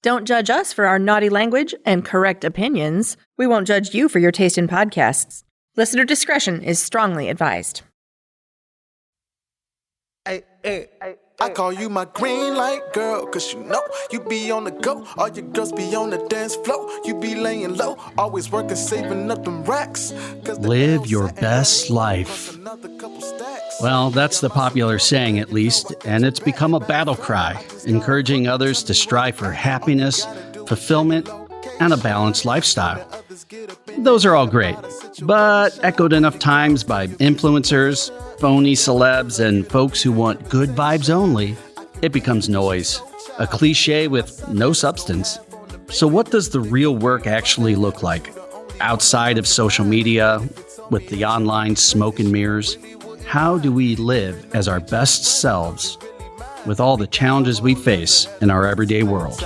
Don't judge us for our naughty language and correct opinions. We won't judge you for your taste in podcasts. Listener discretion is strongly advised. I call you my green light girl, cause you know you be on the go. All your girls be on the dance floor. You be laying low, always working, saving up them racks. Live your best life. Well, that's the popular saying, at least, and it's become a battle cry, encouraging others to strive for happiness, fulfillment, and a balanced lifestyle. Those are all great, but echoed enough times by influencers, phony celebs, and folks who want good vibes only, it becomes noise, a cliche with no substance. So what does the real work actually look like? Outside of social media, with the online smoke and mirrors, how do we live as our best selves with all the challenges we face in our everyday world?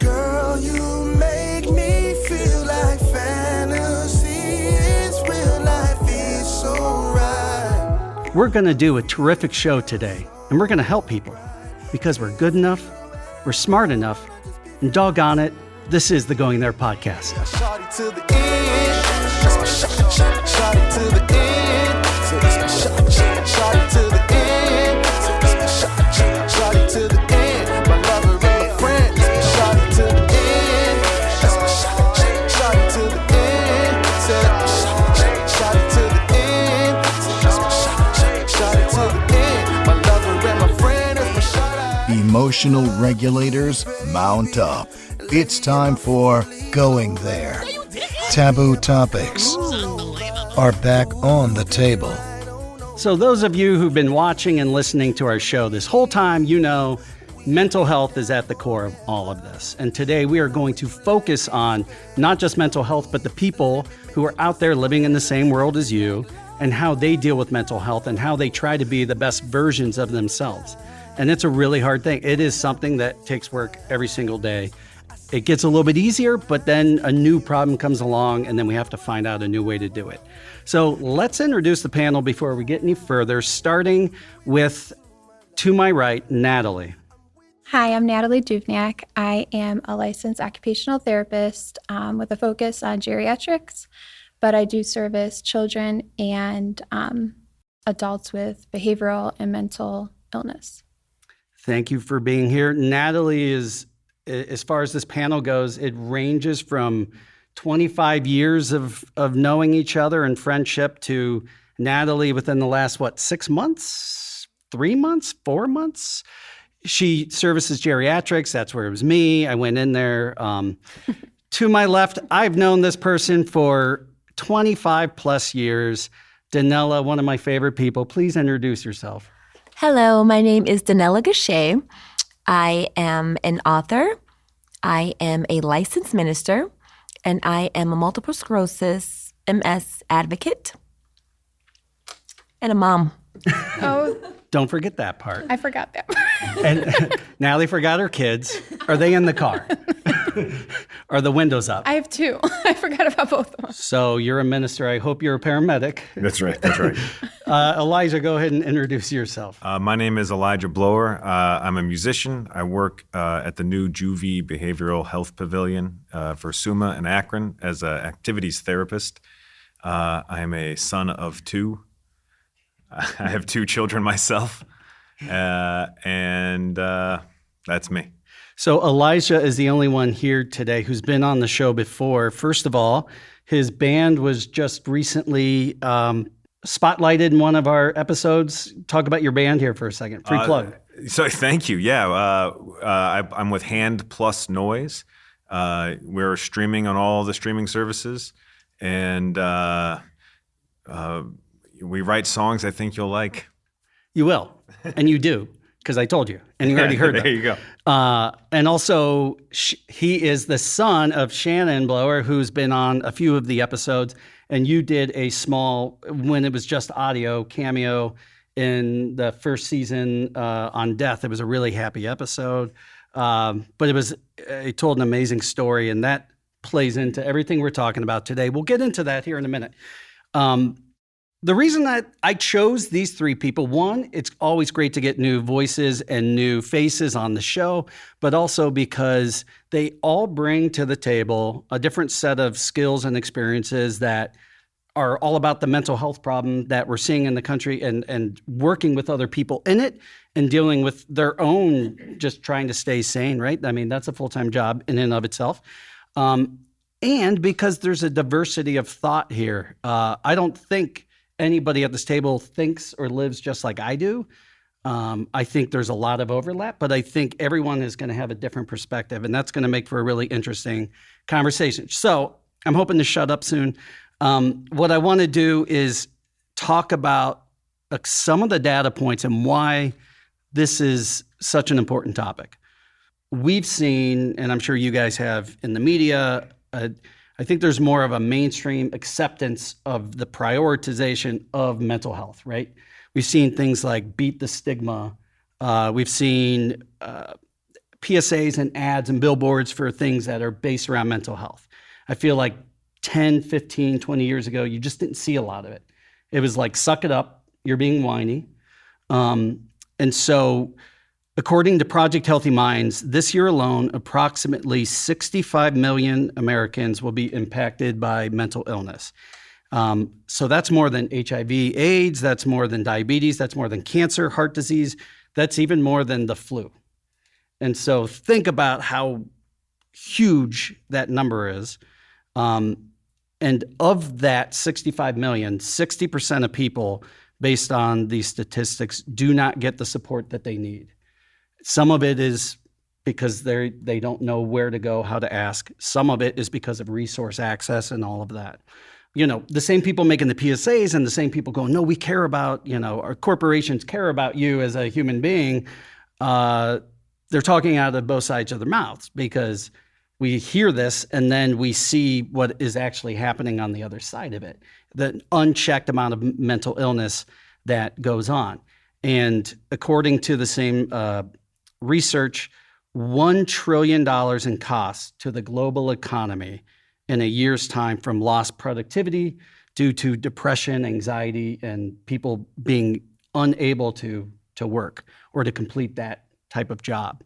Girl, you make me feel like fantasy is real life is so right. We're going to do a terrific show today, and we're going to help people because we're good enough, we're smart enough, and doggone it, this is the Going There podcast. Shawty to the end, that's my shawty to the end, shawty to the end, shawty to the end, my lover and my friend, shawty to the end, that's my shawty to the end, shawty to the end, that's my shawty to the end, my lover and my friend is my shawty. Emotional regulators mount up. It's time for Going There. Taboo topics are back on the table. So those of you who've been watching and listening to our show this whole time, you know mental health is at the core of all of this. And today we are going to focus on not just mental health, but the people who are out there living in the same world as you and how they deal with mental health and how they try to be the best versions of themselves. And it's a really hard thing. It is something that takes work every single day. It gets a little bit easier, but then a new problem comes along and then we have to find out a new way to do it. So let's introduce the panel before we get any further, starting with, to my right, Natalie. Hi, I'm Natalie Duvniak. I am a licensed occupational therapist with a focus on geriatrics, but I do service children and adults with behavioral and mental illness. Thank you for being here. Natalie is, as far as this panel goes, it ranges from 25 years of knowing each other and friendship to Natalie within the last, 6 months, 3 months, 4 months? She services geriatrics. That's where it was me. I went in there. To my left, I've known this person for 25 plus years. Danella, one of my favorite people. Please introduce yourself. Hello, my name is Danella Gachet. I am an author, I am a licensed minister, and I am a multiple sclerosis MS advocate, and a mom. Oh, Don't forget that part. I forgot that part. And Natalie forgot her kids. Are they in the car? Are the windows up? I have two. I forgot about both of them. So you're a minister. I hope you're a paramedic. That's right. Elijah, go ahead and introduce yourself. My name is Elijah Blower. I'm a musician. I work at the new Juvie Behavioral Health Pavilion for SUMA in Akron as an activities therapist. I am a son of two. I have 2 children myself, and that's me. So Elijah is the only one here today who's been on the show before. First of all, his band was just recently spotlighted in one of our episodes. Talk about your band here for a second. Free plug. So thank you. Yeah, I'm with Hand Plus Noise. We're streaming on all the streaming services, and we write songs I think you'll like. You will, and you do, because I told you, and you already heard them. There you go. And also, he is the son of Shannon Blower, who's been on a few of the episodes, and you did a small, when it was just audio, cameo in the first season on Death. It was a really happy episode, but it told an amazing story, and that plays into everything we're talking about today. We'll get into that here in a minute. The reason that I chose these three people, one, it's always great to get new voices and new faces on the show, but also because they all bring to the table a different set of skills and experiences that are all about the mental health problem that we're seeing in the country and working with other people in it and dealing with their own, just trying to stay sane, right? I mean, that's a full-time job in and of itself. And because there's a diversity of thought here. I don't think anybody at this table thinks or lives just like I do. I think there's a lot of overlap, but I think everyone is going to have a different perspective, and that's going to make for a really interesting conversation. So I'm hoping to shut up soon. What I want to do is talk about some of the data points and why this is such an important topic. We've seen, and I'm sure you guys have in the media, I think there's more of a mainstream acceptance of the prioritization of mental health, right? We've seen things like Beat the Stigma. We've seen PSAs and ads and billboards for things that are based around mental health. I feel like 10, 15, 20 years ago, you just didn't see a lot of it. It was like, suck it up, you're being whiny. And so according to Project Healthy Minds, this year alone, approximately 65 million Americans will be impacted by mental illness. So that's more than HIV, AIDS, that's more than diabetes, that's more than cancer, heart disease, that's even more than the flu. And so think about how huge that number is. And of that 65 million, 60% of people, based on these statistics, do not get the support that they need. Some of it is because they don't know where to go, how to ask. Some of it is because of resource access and all of that. You know, the same people making the PSAs and the same people going, no, we care about, our corporations care about you as a human being. They're talking out of both sides of their mouths because we hear this and then we see what is actually happening on the other side of it, the unchecked amount of mental illness that goes on. And according to the same research, $1 trillion in costs to the global economy in a year's time from lost productivity due to depression, anxiety, and people being unable to work or to complete that type of job.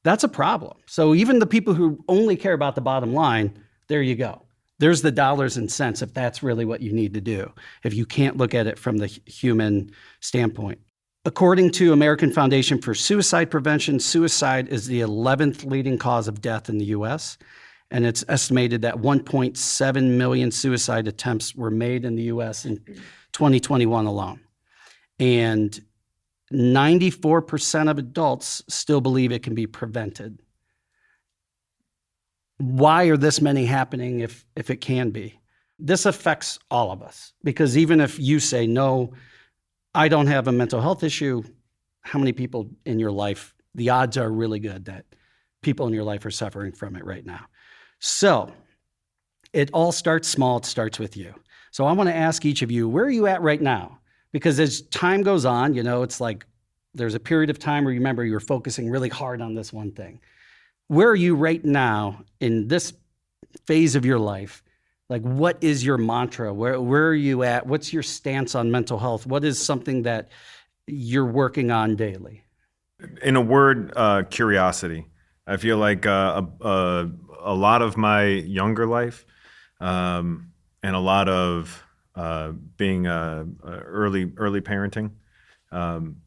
That's a problem. So even the people who only care about the bottom line, there you go. There's the dollars and cents if that's really what you need to do, if you can't look at it from the human standpoint. According to American Foundation for Suicide Prevention, suicide is the 11th leading cause of death in the U.S., and it's estimated that 1.7 million suicide attempts were made in the U.S. in 2021 alone. And 94% of adults still believe it can be prevented. Why are this many happening if it can be? This affects all of us, because even if you say, no, I don't have a mental health issue, how many people in your life, the odds are really good that people in your life are suffering from it right now. So it all starts small, it starts with you. So I want to ask each of you, where are you at right now? Because as time goes on, it's like there's a period of time where you remember you were focusing really hard on this one thing. Where are you right now in this phase of your life? Like, what is your mantra? Where are you at? What's your stance on mental health? What is something that you're working on daily? In a word, curiosity. I feel like a lot of my younger life and a lot of being early parenting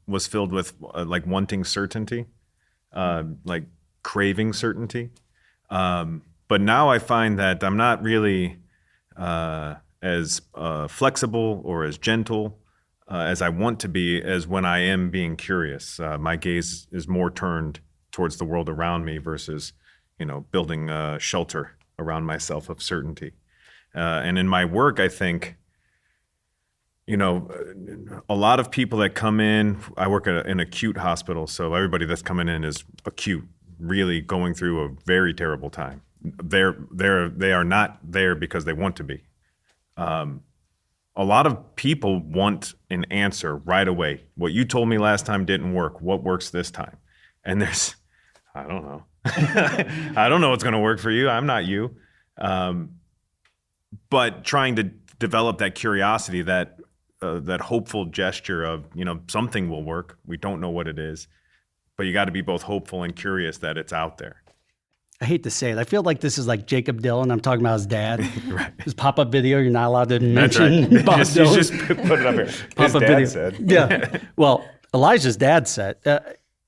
was filled with like wanting certainty, like craving certainty. But now I find that I'm not really as flexible or as gentle as I want to be as when I am being curious. My gaze is more turned towards the world around me versus, building a shelter around myself of certainty. And in my work, I think, a lot of people that come in, I work at an acute hospital, so everybody that's coming in is acute, really going through a very terrible time. They are not there because they want to be. A lot of people want an answer right away. What you told me last time didn't work. What works this time? And I don't know. I don't know what's going to work for you. I'm not you. But trying to develop that curiosity, that that hopeful gesture of, something will work. We don't know what it is, but you got to be both hopeful and curious that it's out there. I hate to say it. I feel like this is like Jacob Dylan. I'm talking about his dad. Right. His pop-up video. You're not allowed to mention Bob Dylan. You just put it up here. His Pop-up dad video. said. Yeah. Well, Elijah's dad said,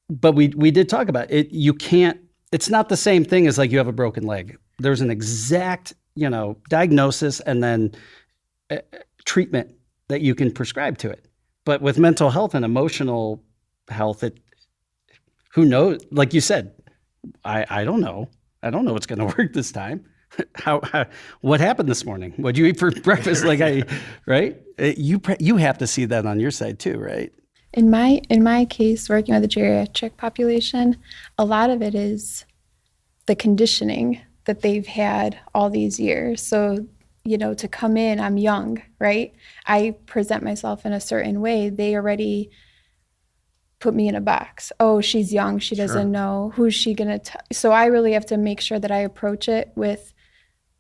but we did talk about it. You can't, it's not the same thing as like you have a broken leg. There's an exact, diagnosis and then treatment that you can prescribe to it. But with mental health and emotional health, who knows? Like you said, I don't know. I don't know what's going to work this time. What happened this morning? What'd you eat for breakfast? Right? You have to see that on your side too, right? In my case, working with the geriatric population, a lot of it is the conditioning that they've had all these years. So, to come in, I'm young, right? I present myself in a certain way. They already put me in a box. Oh, she's young. She doesn't know. Who's she going to So I really have to make sure that I approach it with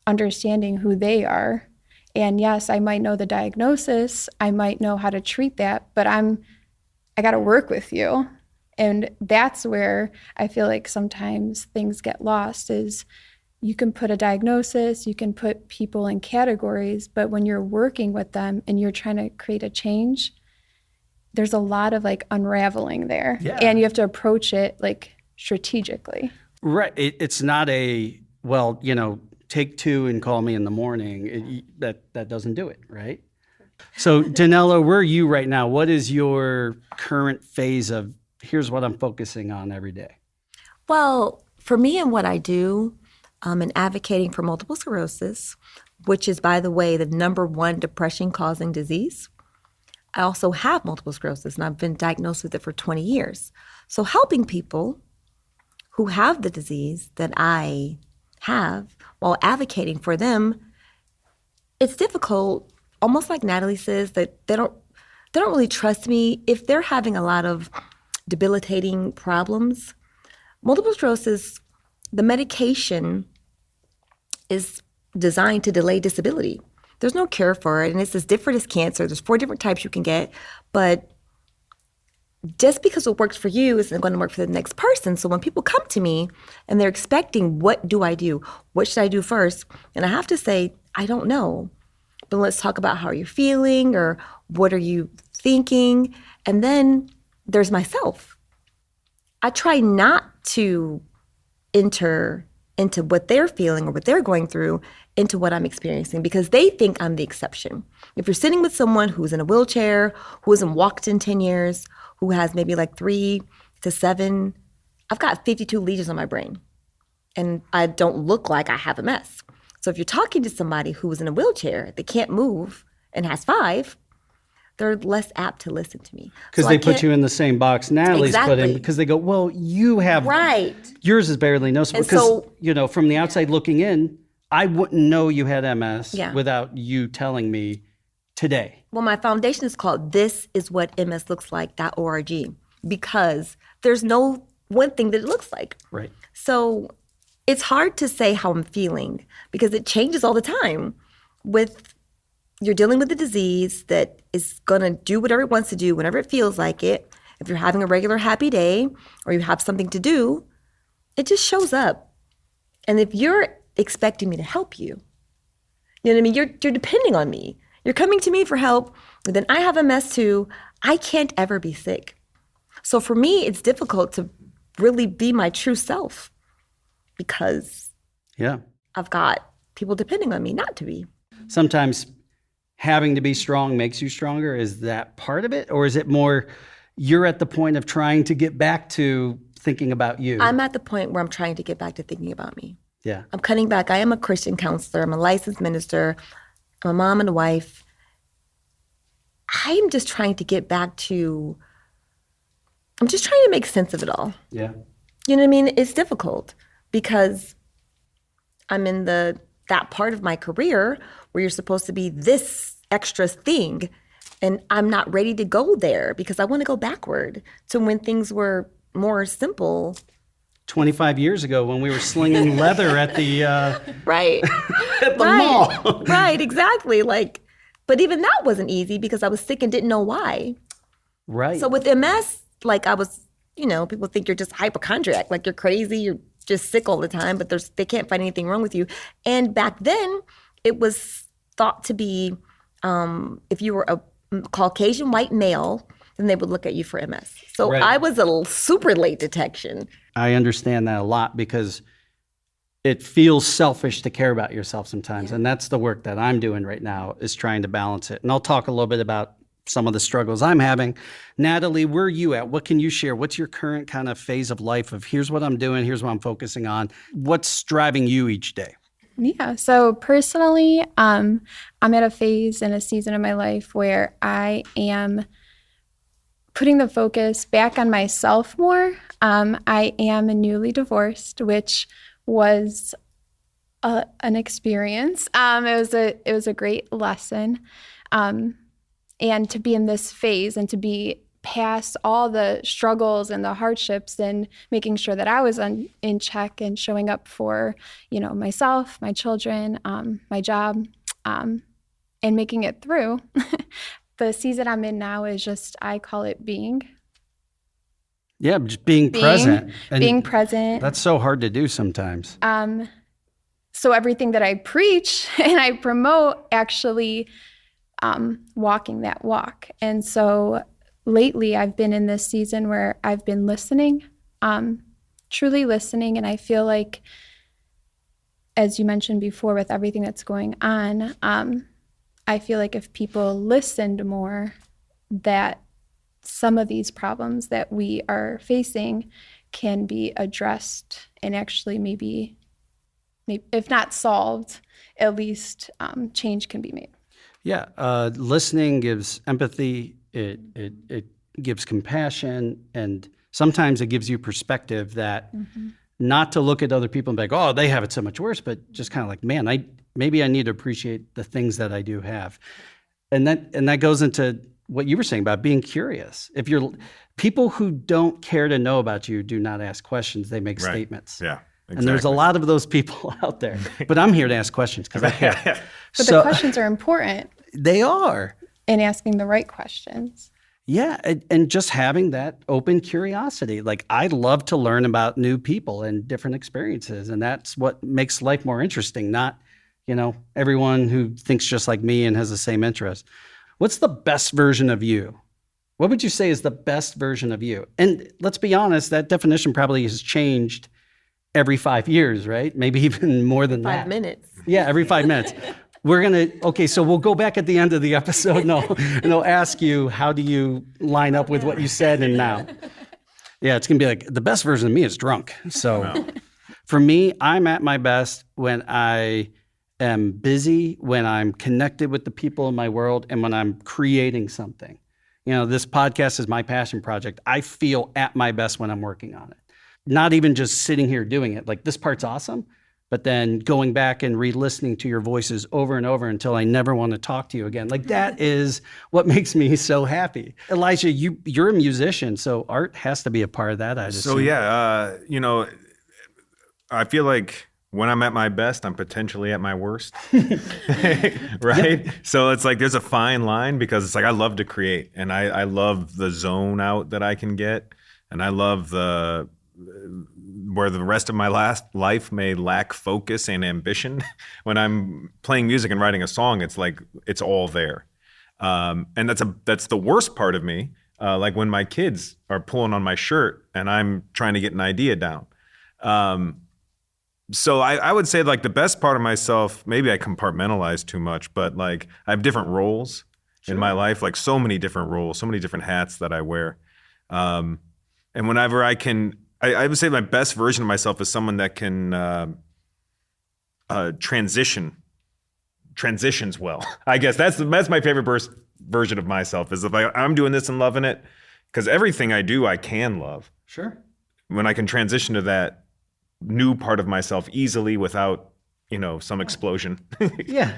understanding who they are. And yes, I might know the diagnosis. I might know how to treat that, but I got to work with you. And that's where I feel like sometimes things get lost is you can put a diagnosis, you can put people in categories, but when you're working with them and you're trying to create a change, there's a lot of like unraveling there. Yeah. And you have to approach it like strategically. Right. It's not take two and call me in the morning. That doesn't do it, right? So Danella, where are you right now? What is your current phase of here's what I'm focusing on every day? Well, for me and what I do, in advocating for multiple sclerosis, which is, by the way, the #1 depression-causing disease. I also have multiple sclerosis, and I've been diagnosed with it for 20 years. So helping people who have the disease that I have while advocating for them, it's difficult, almost like Natalie says, that they don't really trust me. If they're having a lot of debilitating problems, multiple sclerosis, the medication is designed to delay disability. There's no cure for it, and it's as different as cancer. There's 4 different types you can get, but just because what works for you isn't going to work for the next person. So when people come to me and they're expecting, what do I do? What should I do first? And I have to say, I don't know. But let's talk about how you're feeling or what are you thinking? And then there's myself. I try not to enter into what they're feeling or what they're going through into what I'm experiencing because they think I'm the exception. If you're sitting with someone who's in a wheelchair, who hasn't walked in 10 years, who has maybe like 3 to 7, I've got 52 lesions on my brain and I don't look like I have MS. So if you're talking to somebody who's in a wheelchair that can't move and has 5, they're less apt to listen to me. Because So they I put can't- you in the same box Natalie's put in Exactly. because they go, well, you have, Right. yours is barely noticeable. And Because, so- from the outside looking in, I wouldn't know you had MS Yeah. without you telling me today. Well, my foundation is called This Is What MS Looks Like.org because there's no one thing that it looks like. Right. So it's hard to say how I'm feeling because it changes all the time. You're dealing with a disease that is going to do whatever it wants to do whenever it feels like it. If you're having a regular happy day or you have something to do, it just shows up. And if you're expecting me to help you, you know what I mean? You're depending on me. You're coming to me for help. And then I have MS too. I can't ever be sick. So for me, it's difficult to really be my true self because Yeah. I've got people depending on me not to be. Sometimes having to be strong makes you stronger. Is that part of it? Or is it more you're at the point of trying to get back to thinking about you? I'm at the point where I'm trying to get back to thinking about me. Yeah. I'm cutting back. I am a Christian counselor. I'm a licensed minister. I'm a mom and a wife. I'm just trying to get back to, I'm just trying to make sense of it all. Yeah. You know what I mean? It's difficult because I'm in that part of my career where you're supposed to be this extra thing. And I'm not ready to go there because I want to go backward to when things were more simple. 25 years ago when we were slinging leather at the Right. at the mall. Right, exactly. Like But even that wasn't easy because I was sick and didn't know why. Right. So with MS, like I was, people think you're just hypochondriac, like you're crazy, you're just sick all the time, but they can't find anything wrong with you. And back then, it was thought to be if you were a Caucasian white male, then they would look at you for MS. So Right. I was a super late detection. I understand that a lot because it feels selfish to care about yourself sometimes. And that's the work that I'm doing right now, is trying to balance it. And I'll talk a little bit about some of the struggles I'm having. Natalie, where are you at? What can you share? What's your current kind of phase of life of here's what I'm doing, here's what I'm focusing on? What's driving you each day? Yeah. So personally, I'm at a phase and a season of my life where I am putting the focus back on myself more. I am newly divorced, which was an experience. It was a great lesson, and to be in this phase and to be past all the struggles and the hardships and making sure that I was in check and showing up for myself, my children, my job, and making it through. The season I'm in now is just, I call it being. Yeah, just being present. And being present. that's so hard to do sometimes. So everything that I preach and I promote, actually walking that walk. And so lately I've been in this season where I've been listening, truly listening. And I feel like, as you mentioned before, with everything that's going on, I feel like if people listened more, that some of these problems that we are facing can be addressed and actually maybe if not solved, at least change can be made. Yeah, listening gives empathy, it gives compassion, and sometimes it gives you perspective that not to look at other people and be like, oh, they have it so much worse, but just kind of like, man, maybe I need to appreciate the things that I do have. And that goes into what you were saying about being curious. If you're people who don't care to know about you do not ask questions, they make Right. statements. Yeah. Exactly. And there's a lot of those people out there. But I'm here to ask questions because I care. But the questions are important They are. in asking the right questions. Yeah, and just having that open curiosity. Like, I love to learn about new people and different experiences, and that's what makes life more interesting, not, everyone who thinks just like me and has the same interest. What's the best version of you? What would you say is the best version of you? And let's be honest, that definition probably has changed every 5 years, right? Maybe even more than that. 5 minutes. Yeah, every 5 minutes. So we'll go back at the end of the episode and I'll ask you, how do you line up with what you said and now? Yeah, it's going to be like, the best version of me is drunk. So for me, I'm at my best when I am busy, when I'm connected with the people in my world, and when I'm creating something. This podcast is my passion project. I feel at my best when I'm working on it. Not even just sitting here doing it. Like, this part's awesome, but then going back and re-listening to your voices over and over until I never want to talk to you again. Like, that is what makes me so happy. Elijah, you're a musician, so art has to be a part of that, I'd assume. So yeah, I feel like when I'm at my best, I'm potentially at my worst, right? Yep. So it's like there's a fine line because it's like I love to create, and I love the zone out that I can get, and I love where the rest of my life may lack focus and ambition. When I'm playing music and writing a song, it's like it's all there, and that's the worst part of me. Like when my kids are pulling on my shirt and I'm trying to get an idea down. So I would say like the best part of myself, maybe I compartmentalize too much, but like I have different roles in my life, like so many different roles, so many different hats that I wear. And whenever I would say my best version of myself is someone that can transitions well. I guess that's my favorite version of myself, is if I'm doing this and loving it, because everything I do, I can love. Sure. When I can transition to that new part of myself easily without, some explosion. Yeah.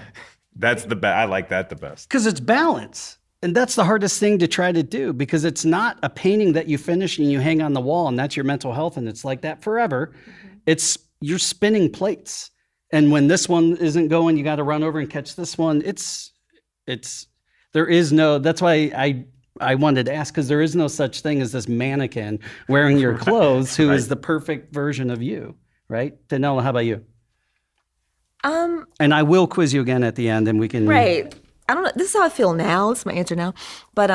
That's the best. I like that the best. Because it's balance. And that's the hardest thing to try to do, because it's not a painting that you finish and you hang on the wall and that's your mental health and it's like that forever. Mm-hmm. You're spinning plates. And when this one isn't going, you got to run over and catch this one. It's There is no, that's why I wanted to ask, because there is no such thing as this mannequin wearing your clothes who is the perfect version of you, right? Danella, how about you? And I will quiz you again at the end, and we can. Right. I don't know. This is how I feel now. It's my answer now. But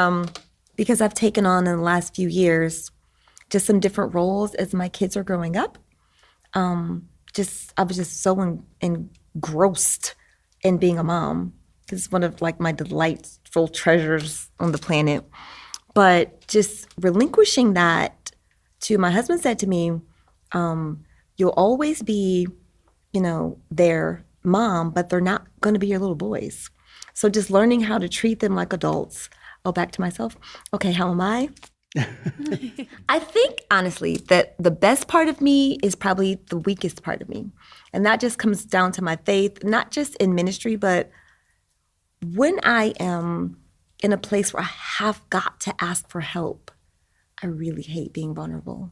because I've taken on in the last few years just some different roles as my kids are growing up. I was just so engrossed in being a mom. It's one of like my delightful treasures on the planet. But just relinquishing that to my husband said to me, you'll always be, their mom, but they're not going to be your little boys. So just learning how to treat them like adults. Oh, back to myself. Okay, how am I? I think, honestly, that the best part of me is probably the weakest part of me. And that just comes down to my faith, not just in ministry, but when I am in a place where I have got to ask for help, I really hate being vulnerable.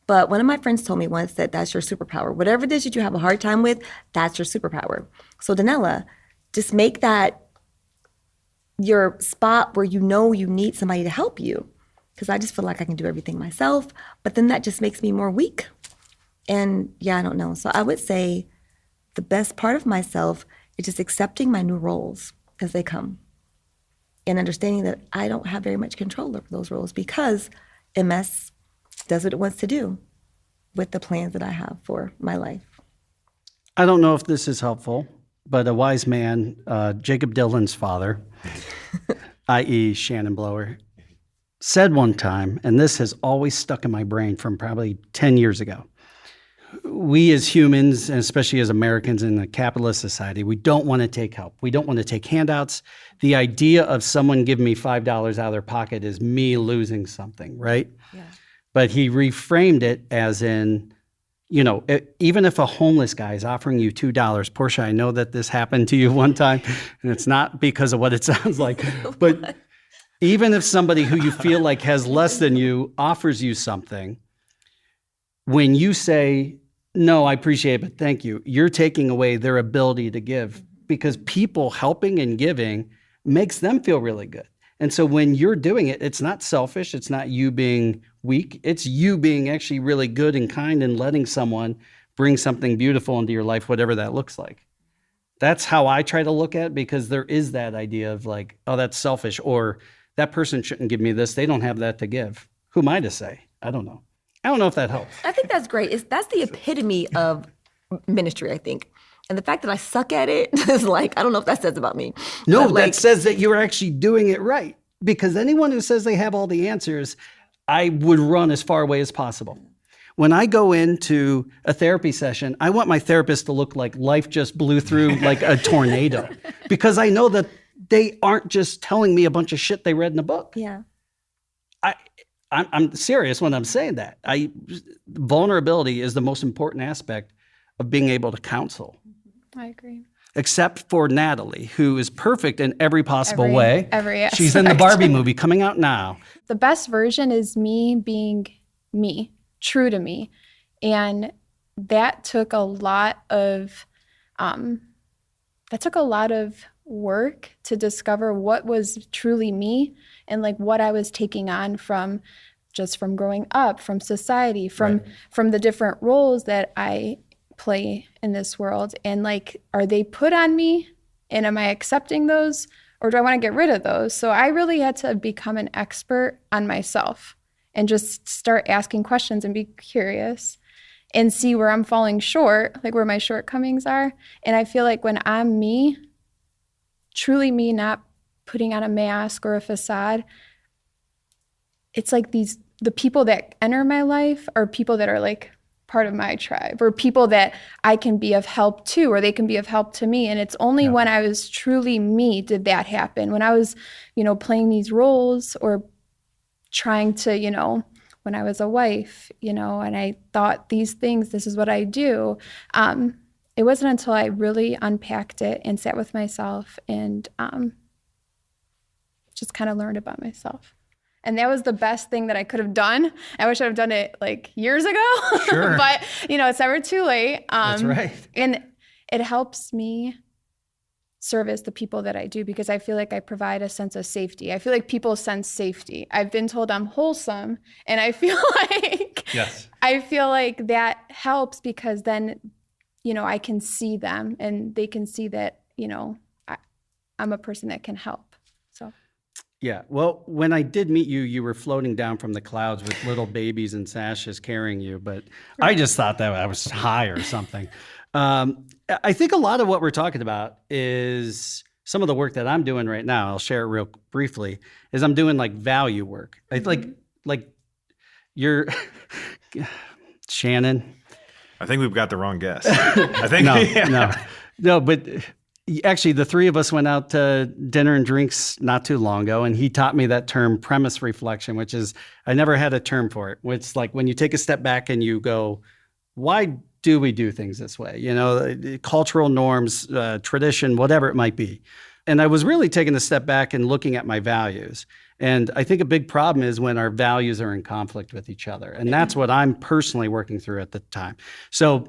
But one of my friends told me once that that's your superpower. Whatever it is that you have a hard time with, that's your superpower. So Danella, just make that your spot where you know you need somebody to help you. Because I just feel like I can do everything myself, but then that just makes me more weak. And yeah, I don't know. So I would say the best part of myself is just accepting my new roles as they come and understanding that I don't have very much control over those roles because MS does what it wants to do with the plans that I have for my life. I don't know if this is helpful, but a wise man, Jacob Dylan's father, i.e. Shannon Blower, said one time, and this has always stuck in my brain from probably 10 years ago. We as humans, and especially as Americans in a capitalist society, we don't want to take help. We don't want to take handouts. The idea of someone giving me $5 out of their pocket is me losing something, right? Yeah. But he reframed it as in, even if a homeless guy is offering you $2, Portia, I know that this happened to you one time, and it's not because of what it sounds like, but even if somebody who you feel like has less than you offers you something, when you say, no, I appreciate it, but thank you, you're taking away their ability to give because people helping and giving makes them feel really good. And so when you're doing it, it's not selfish. It's not you being weak. It's you being actually really good and kind and letting someone bring something beautiful into your life, whatever that looks like. That's how I try to look at it because there is that idea of like, oh, that's selfish, or that person shouldn't give me this. They don't have that to give. Who am I to say? I don't know. I don't know if that helps. I think that's great. That's the epitome of ministry, I think. And the fact that I suck at it is like, I don't know if that says about me. No, that says that you're actually doing it right. Because anyone who says they have all the answers, I would run as far away as possible. When I go into a therapy session, I want my therapist to look like life just blew through like a tornado. Because I know that they aren't just telling me a bunch of shit they read in a book. Yeah. I'm serious when I'm saying that. Vulnerability is the most important aspect of being able to counsel. I agree. Except for Natalie, who is perfect in every possible way. Every aspect. She's in the Barbie movie coming out now. The best version is me being me, true to me. And that took a lot of work to discover what was truly me and like what I was taking on from growing up, from society, from the different roles that I play in this world. And like, are they put on me and am I accepting those or do I want to get rid of those? So I really had to become an expert on myself and just start asking questions and be curious and see where I'm falling short, like where my shortcomings are. And I feel like when I'm me, truly me, not putting on a mask or a facade, it's like the people that enter my life are people that are like part of my tribe or people that I can be of help to or they can be of help to me. And it's only when I was truly me did that happen. When I was, playing these roles or trying to, when I was a wife, and I thought these things, this is what I do. It wasn't until I really unpacked it and sat with myself and just kind of learned about myself. And that was the best thing that I could have done. I wish I'd have done it like years ago. Sure. But, it's never too late. That's right. And it helps me service the people that I do, because I feel like I provide a sense of safety. I feel like people sense safety. I've been told I'm wholesome, and I feel like that helps, because then, I can see them and they can see that, I'm a person that can help. So. Yeah. Well, when I did meet you, you were floating down from the clouds with little babies and sashes carrying you, but I just thought that I was high or something. I think a lot of what we're talking about is some of the work that I'm doing right now. I'll share it real briefly. Is I'm doing like value work. Mm-hmm. Like you're Shannon. I think we've got the wrong guess. I think No, but actually the three of us went out to dinner and drinks not too long ago, and he taught me that term premise reflection, which is, I never had a term for it. It's like when you take a step back and you go, why do we do things this way? Cultural norms, tradition, whatever it might be. And I was really taking a step back and looking at my values. And I think a big problem is when our values are in conflict with each other. And that's what I'm personally working through at the time. So,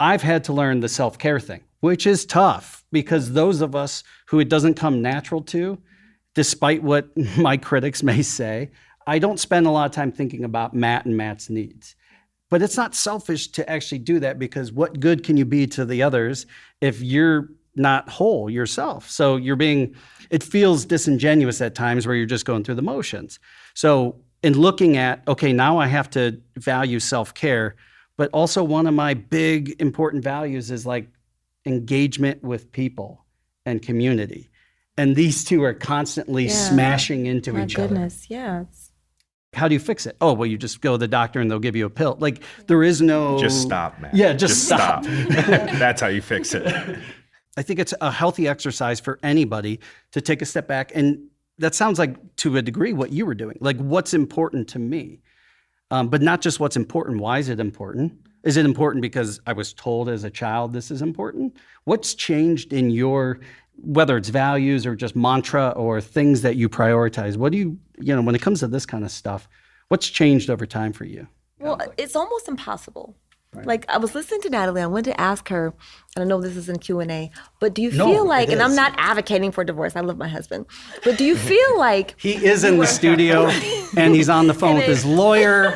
I've had to learn the self-care thing, which is tough, because those of us who it doesn't come natural to, despite what my critics may say, I don't spend a lot of time thinking about Matt and Matt's needs. But it's not selfish to actually do that, because what good can you be to the others if you're not whole yourself? So it feels disingenuous at times where you're just going through the motions. So in looking at, okay, now I have to value self-care, but also one of my big important values is like engagement with people and community. And these two are constantly smashing into each other. My goodness, yeah. How do you fix it? Oh, well, you just go to the doctor and they'll give you a pill. Like, there is no... Just stop, man. Yeah, just stop. That's how you fix it. I think it's a healthy exercise for anybody to take a step back. And that sounds like, to a degree, what you were doing. Like, what's important to me? But not just what's important. Why is it important? Is it important because I was told as a child this is important? What's changed in your, whether it's values or just mantra or things that you prioritize? What do you, when it comes to this kind of stuff, what's changed over time for you? Well, it's almost impossible. Right. Like, I was listening to Natalie. I wanted to ask her, and I know this is in Q&A, but do you feel like, and I'm not advocating for divorce, I love my husband, but do you feel like... He is in the studio, and he's on the phone with his lawyer.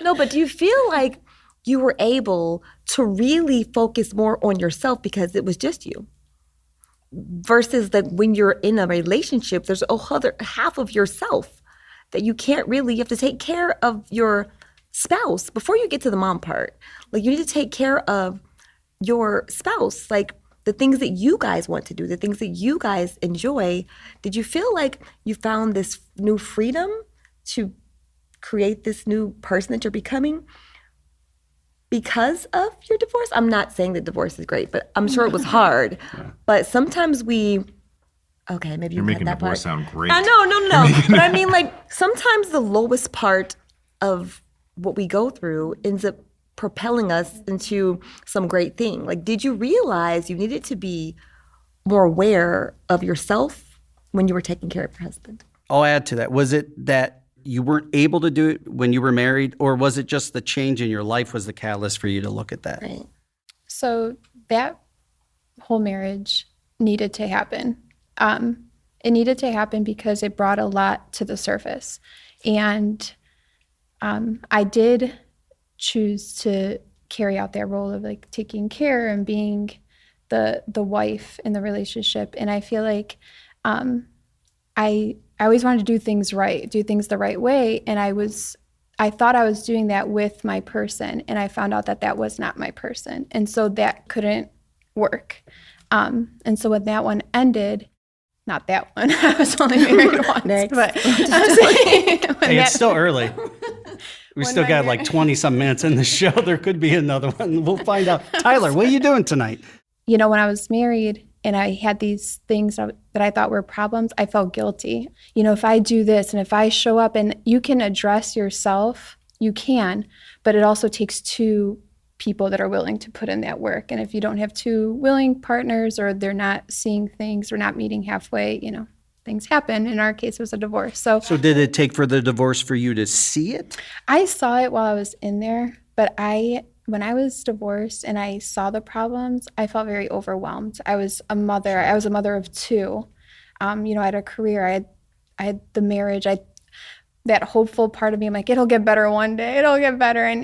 No, but do you feel like you were able to really focus more on yourself because it was just you? Versus that when you're in a relationship, there's a whole other half of yourself that you have to take care of your spouse before you get to the mom part. Like, you need to take care of your spouse, like the things that you guys want to do, the things that you guys enjoy. Did you feel like you found this new freedom to create this new person that you're becoming because of your divorce? I'm not saying that divorce is great, but I'm sure it was hard. Yeah. But sometimes maybe you're making that divorce part sound great. No. But I mean, like, sometimes the lowest part of what we go through ends up propelling us into some great thing. Like, did you realize you needed to be more aware of yourself when you were taking care of your husband? I'll add to that. Was it that you weren't able to do it when you were married, or was it just the change in your life was the catalyst for you to look at that? Right. So that whole marriage needed to happen. It needed to happen because it brought a lot to the surface. And I did choose to carry out that role of like taking care and being the wife in the relationship. And I feel like I always wanted to do things the right way. And I thought I was doing that with my person, and I found out that was not my person. And so that couldn't work. And so when that one ended, not that one, I was only married once. Next. But it's still early. We still got like 20-some minutes in the show. There could be another one. We'll find out. Tyler, what are you doing tonight? When I was married and I had these things that I thought were problems, I felt guilty. If I do this and if I show up, and you can address yourself, you can, but it also takes two people that are willing to put in that work. And if you don't have two willing partners, or they're not seeing things or not meeting halfway, things happen. In our case, it was a divorce. So did it take for the divorce for you to see it? I saw it while I was in there, but I when I was divorced and I saw the problems, I felt very overwhelmed. I was a mother. I was a mother of two. I had a career. I had the marriage. That hopeful part of me, I'm like, it'll get better one day. It'll get better. And,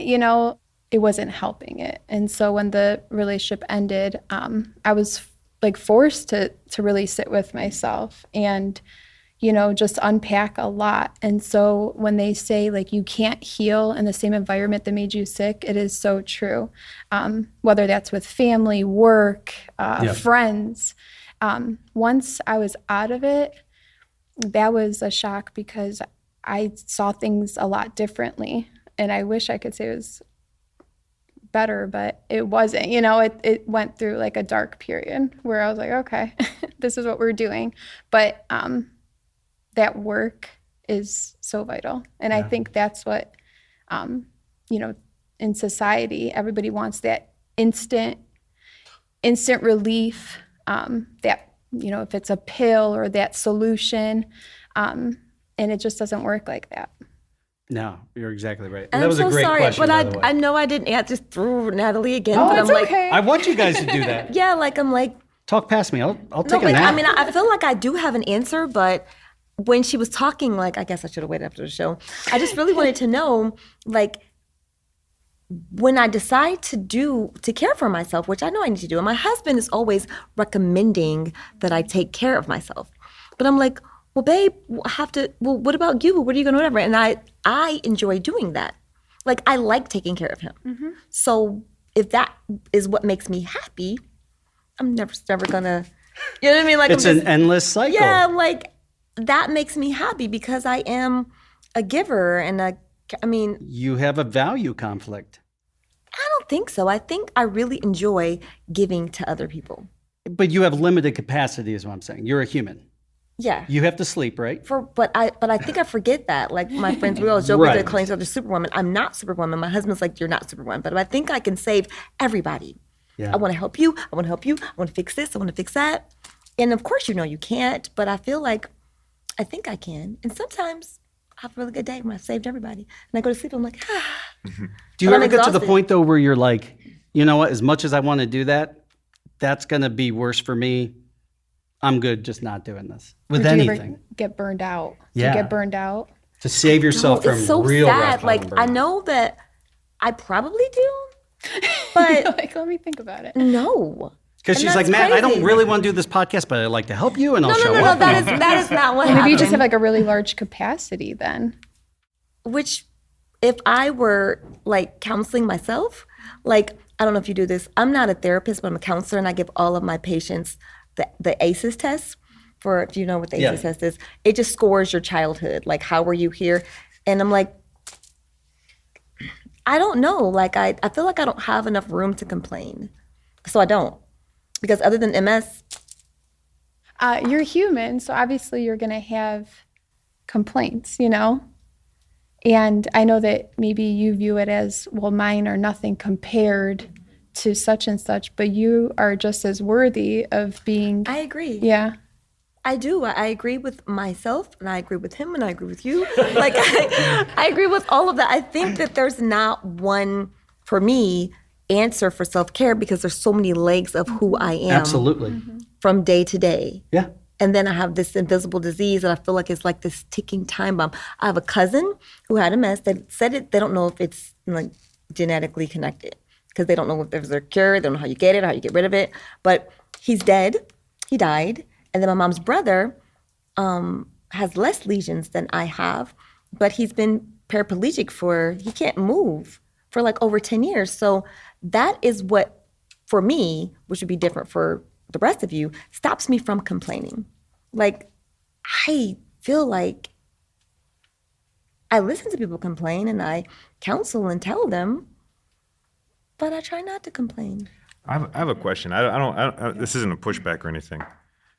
it wasn't helping it. And so when the relationship ended, I was like forced to really sit with myself and, just unpack a lot. And so when they say like you can't heal in the same environment that made you sick, it is so true. Whether that's with family, work, friends. Once I was out of it, that was a shock because I saw things a lot differently. And I wish I could say it was better, but it wasn't. It went through like a dark period where I was like, okay, this is what we're doing. But that work is so vital. And I think that's what, in society, everybody wants that instant relief, that, if it's a pill or that solution, and it just doesn't work like that. No, you're exactly right. And that was I'm a so great sorry, question, but by the way. I know I didn't. I just threw Natalie again. Oh, but it's I'm like, okay. I want you guys to do that. yeah, like I'm like, Talk past me. I'll no, take a but nap. I mean, I feel like I do have an answer, but when she was talking, like, I guess I should have waited after the show. I just really wanted to know, like, when I decide to care for myself, which I know I need to do, and my husband is always recommending that I take care of myself. But I'm like, well, babe, what about you? What are you going to do? Whatever. And I enjoy doing that. Like, I like taking care of him. Mm-hmm. So if that is what makes me happy, I'm never gonna, you know what I mean? Like, it's an endless cycle. Yeah, like that makes me happy because I am a giver and You have a value conflict. I don't think so. I think I really enjoy giving to other people. But you have limited capacity is what I'm saying. You're a human. Yeah. You have to sleep, right? But I think I forget that. Like my friends, we always joke Right. with calling each other Superwoman. I'm not Superwoman. My husband's like, you're not Superwoman. But I think I can save everybody. Yeah. I want to help you. I want to help you. I want to fix this. I want to fix that. And of course, you can't. But I feel like I think I can. And sometimes I have a really good day when I saved everybody. And I go to sleep. I'm like, Do you But ever I'm get to the exhausted. point though where you're like, you know what? As much as I want to do that, that's going to be worse for me. I'm good just not doing this with Or do you anything. ever get burned out? Do Yeah. you get burned out? To save yourself from it's so real sad. rock Like bottom I burn. know that I probably do, but Like, let me think about it. no. Because And she's like, that's Matt, I don't crazy. really want to do this podcast, but I'd like to help you and I'll No, show no, up. that is not what Maybe happened. you just have like a really large capacity then. Which, if I were like counseling myself, like I don't know if you do this. I'm not a therapist, but I'm a counselor, and I give all of my patients the ACEs test. For if you know what the ACEs test is, it just scores your childhood. Like, how were you here? And I'm like, I don't know. Like, I feel like I don't have enough room to complain, so I don't. Because other than MS, You're human, so obviously you're going to have complaints, And I know that maybe you view it as, well, mine are nothing compared to such and such, but you are just as worthy of being. I agree. Yeah. I do. I agree with myself, and I agree with him, and I agree with you. Like, I agree with all of that. I think that there's not one, for me, answer for self-care because there's so many legs of who I am Absolutely. from day to day. Yeah. And then I have this invisible disease that I feel like it's like this ticking time bomb. I have a cousin who had MS that said it. They don't know if it's like genetically connected because they don't know if there's a cure. They don't know how you get it, how you get rid of it. But he's dead. He died. And then my mom's brother has less lesions than I have, but he's been paraplegic he can't move for like over 10 years. So that is what, for me, which would be different for the rest of you, stops me from complaining. Like, I feel like I listen to people complain and I counsel and tell them, but I try not to complain. I have a question. I don't. This isn't a pushback or anything.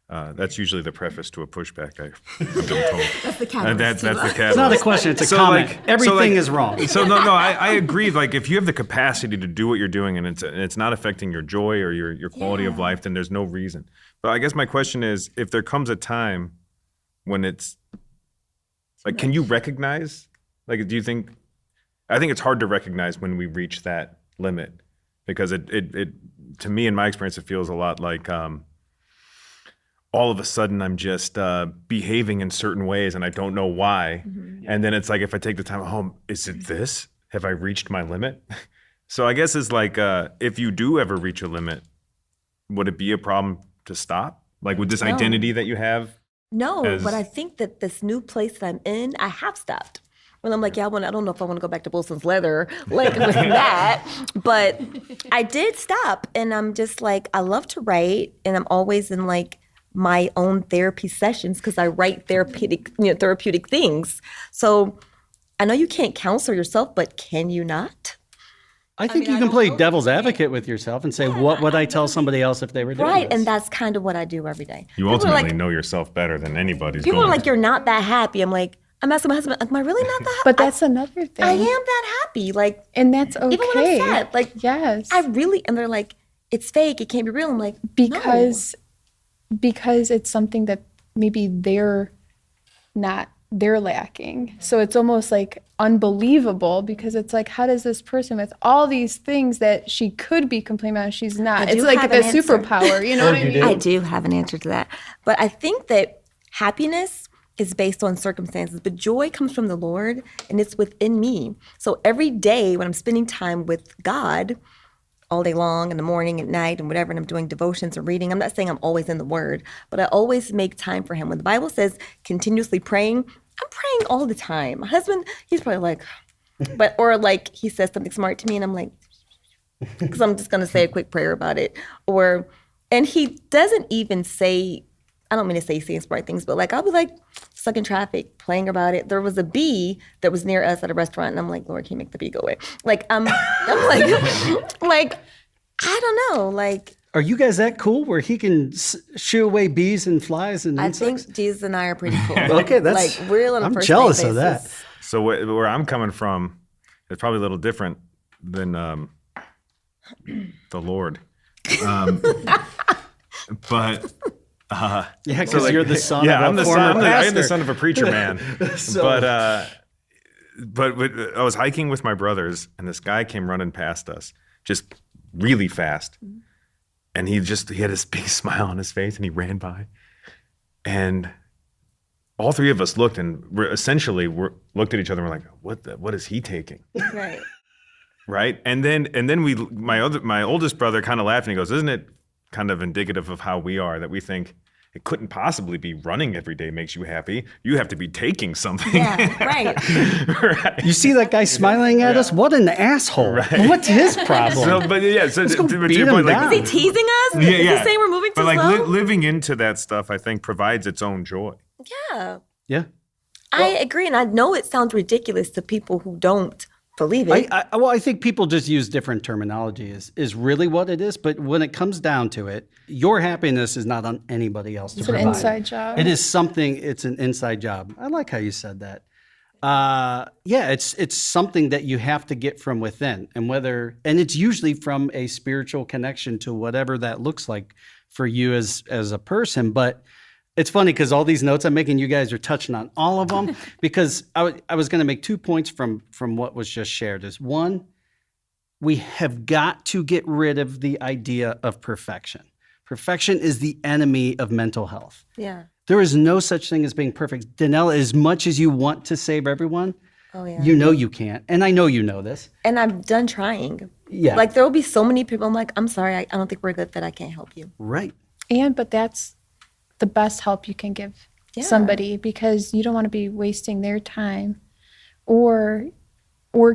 That's usually the preface to a pushback. I've been told. That's the catalyst. That's the catalyst. It's not a question, it's a comment. Everything is wrong. So no, I agree. Like if you have the capacity to do what you're doing and it's not affecting your joy or your quality of life, then there's no reason. But I guess my question is, if there comes a time when it's like, can you recognize? Like, do you think? I think it's hard to recognize when we reach that limit, because it to me, in my experience, it feels a lot like all of a sudden I'm just behaving in certain ways and I don't know why. And then it's like, if I take the time at home, is it this? Have I reached my limit? So I guess it's like, if you do ever reach a limit, would it be a problem to stop? Like with this identity that you have? No, but I think that this new place that I'm in, I have stopped. When I'm like, I don't know if I want to go back to Wilson's Leather, like with that. But I did stop, and I'm just like, I love to write, and I'm always in like my own therapy sessions because I write therapeutic things. So I know you can't counsel yourself, but can you not? I think you can play devil's advocate with yourself and say, what would I tell somebody else if they were doing Right, this? and that's kind of what I do every day. You ultimately know yourself better than anybody's People going are like, to. you're not that happy. I'm like, I'm asking my husband, am I really not that happy? But that's another thing. I am that happy. Like, And that's okay. even when I'm sad, like, yes. I really, and they're like, it's fake, it can't be real. I'm like, because it's something that maybe they're lacking. So it's almost like unbelievable because it's like, how does this person with all these things that she could be complaining about, she's not? I It's do like have the an answer. superpower, you know what I mean? I do have an answer to that. But I think that happiness is based on circumstances, but joy comes from the Lord and it's within me. So every day when I'm spending time with God, all day long, in the morning, at night, and whatever, and I'm doing devotions or reading, I'm not saying I'm always in the Word, but I always make time for Him. When the Bible says continuously praying, I'm praying all the time. My husband, he's probably like, or like he says something smart to me, and I'm like, because I'm just going to say a quick prayer about it. And he doesn't even say, I don't mean to say saying smart things, but like I'll be like stuck in traffic, praying about it. There was a bee that was near us at a restaurant, and I'm like, Lord, can you make the bee go away? Like I'm like, I don't know, like. Are you guys that cool where he can shoo away bees and flies and I insects? think Jesus and I are pretty cool. Okay, that's like we're on a I'm first jealous name of that. basis. So where I'm coming from, it's probably a little different than the Lord. But Yeah, because so, like, you're the son yeah, of I'm a the former son. I am the pastor. son of a preacher man. But I was hiking with my brothers, and this guy came running past us, just really fast, and he had this big smile on his face, and he ran by, and all three of us looked, and looked at each other, and we're like, what is he taking? Right. Right? And then my oldest brother kind of laughed, and he goes, isn't it kind of indicative of how we are, that we think it couldn't possibly be running every day makes you happy. You have to be taking something. Yeah, right. Right. You see that guy smiling at us? What an asshole. Right. What's his problem? So, but yeah, so Let's go to beat your him point, down. Is he teasing us? Yeah, Is yeah. he saying we're moving too but like slow? living into that stuff, I think provides its own joy. Yeah. Yeah. I agree. And I know it sounds ridiculous to people who don't believe it. I think people just use different terminology is really what it is. But when it comes down to it, your happiness is not on anybody else to It's an provide. inside job. It is something, it's an inside job. I like how you said that. Yeah, it's something that you have to get from within, and it's usually from a spiritual connection to whatever that looks like for you as a person. But it's funny because all these notes I'm making, you guys are touching on all of them because I was going to make 2 points from what was just shared. Is one, we have got to get rid of the idea of perfection. Perfection is the enemy of mental health. Yeah. There is no such thing as being perfect. Danella, as much as you want to save everyone, Oh, yeah. you know you can't. And I know you know this. And I'm done trying. Yeah. Like there will be so many people. I'm like, I'm sorry, I don't think we're a good fit. I can't help you. Right. But that's the best help you can give somebody because you don't want to be wasting their time or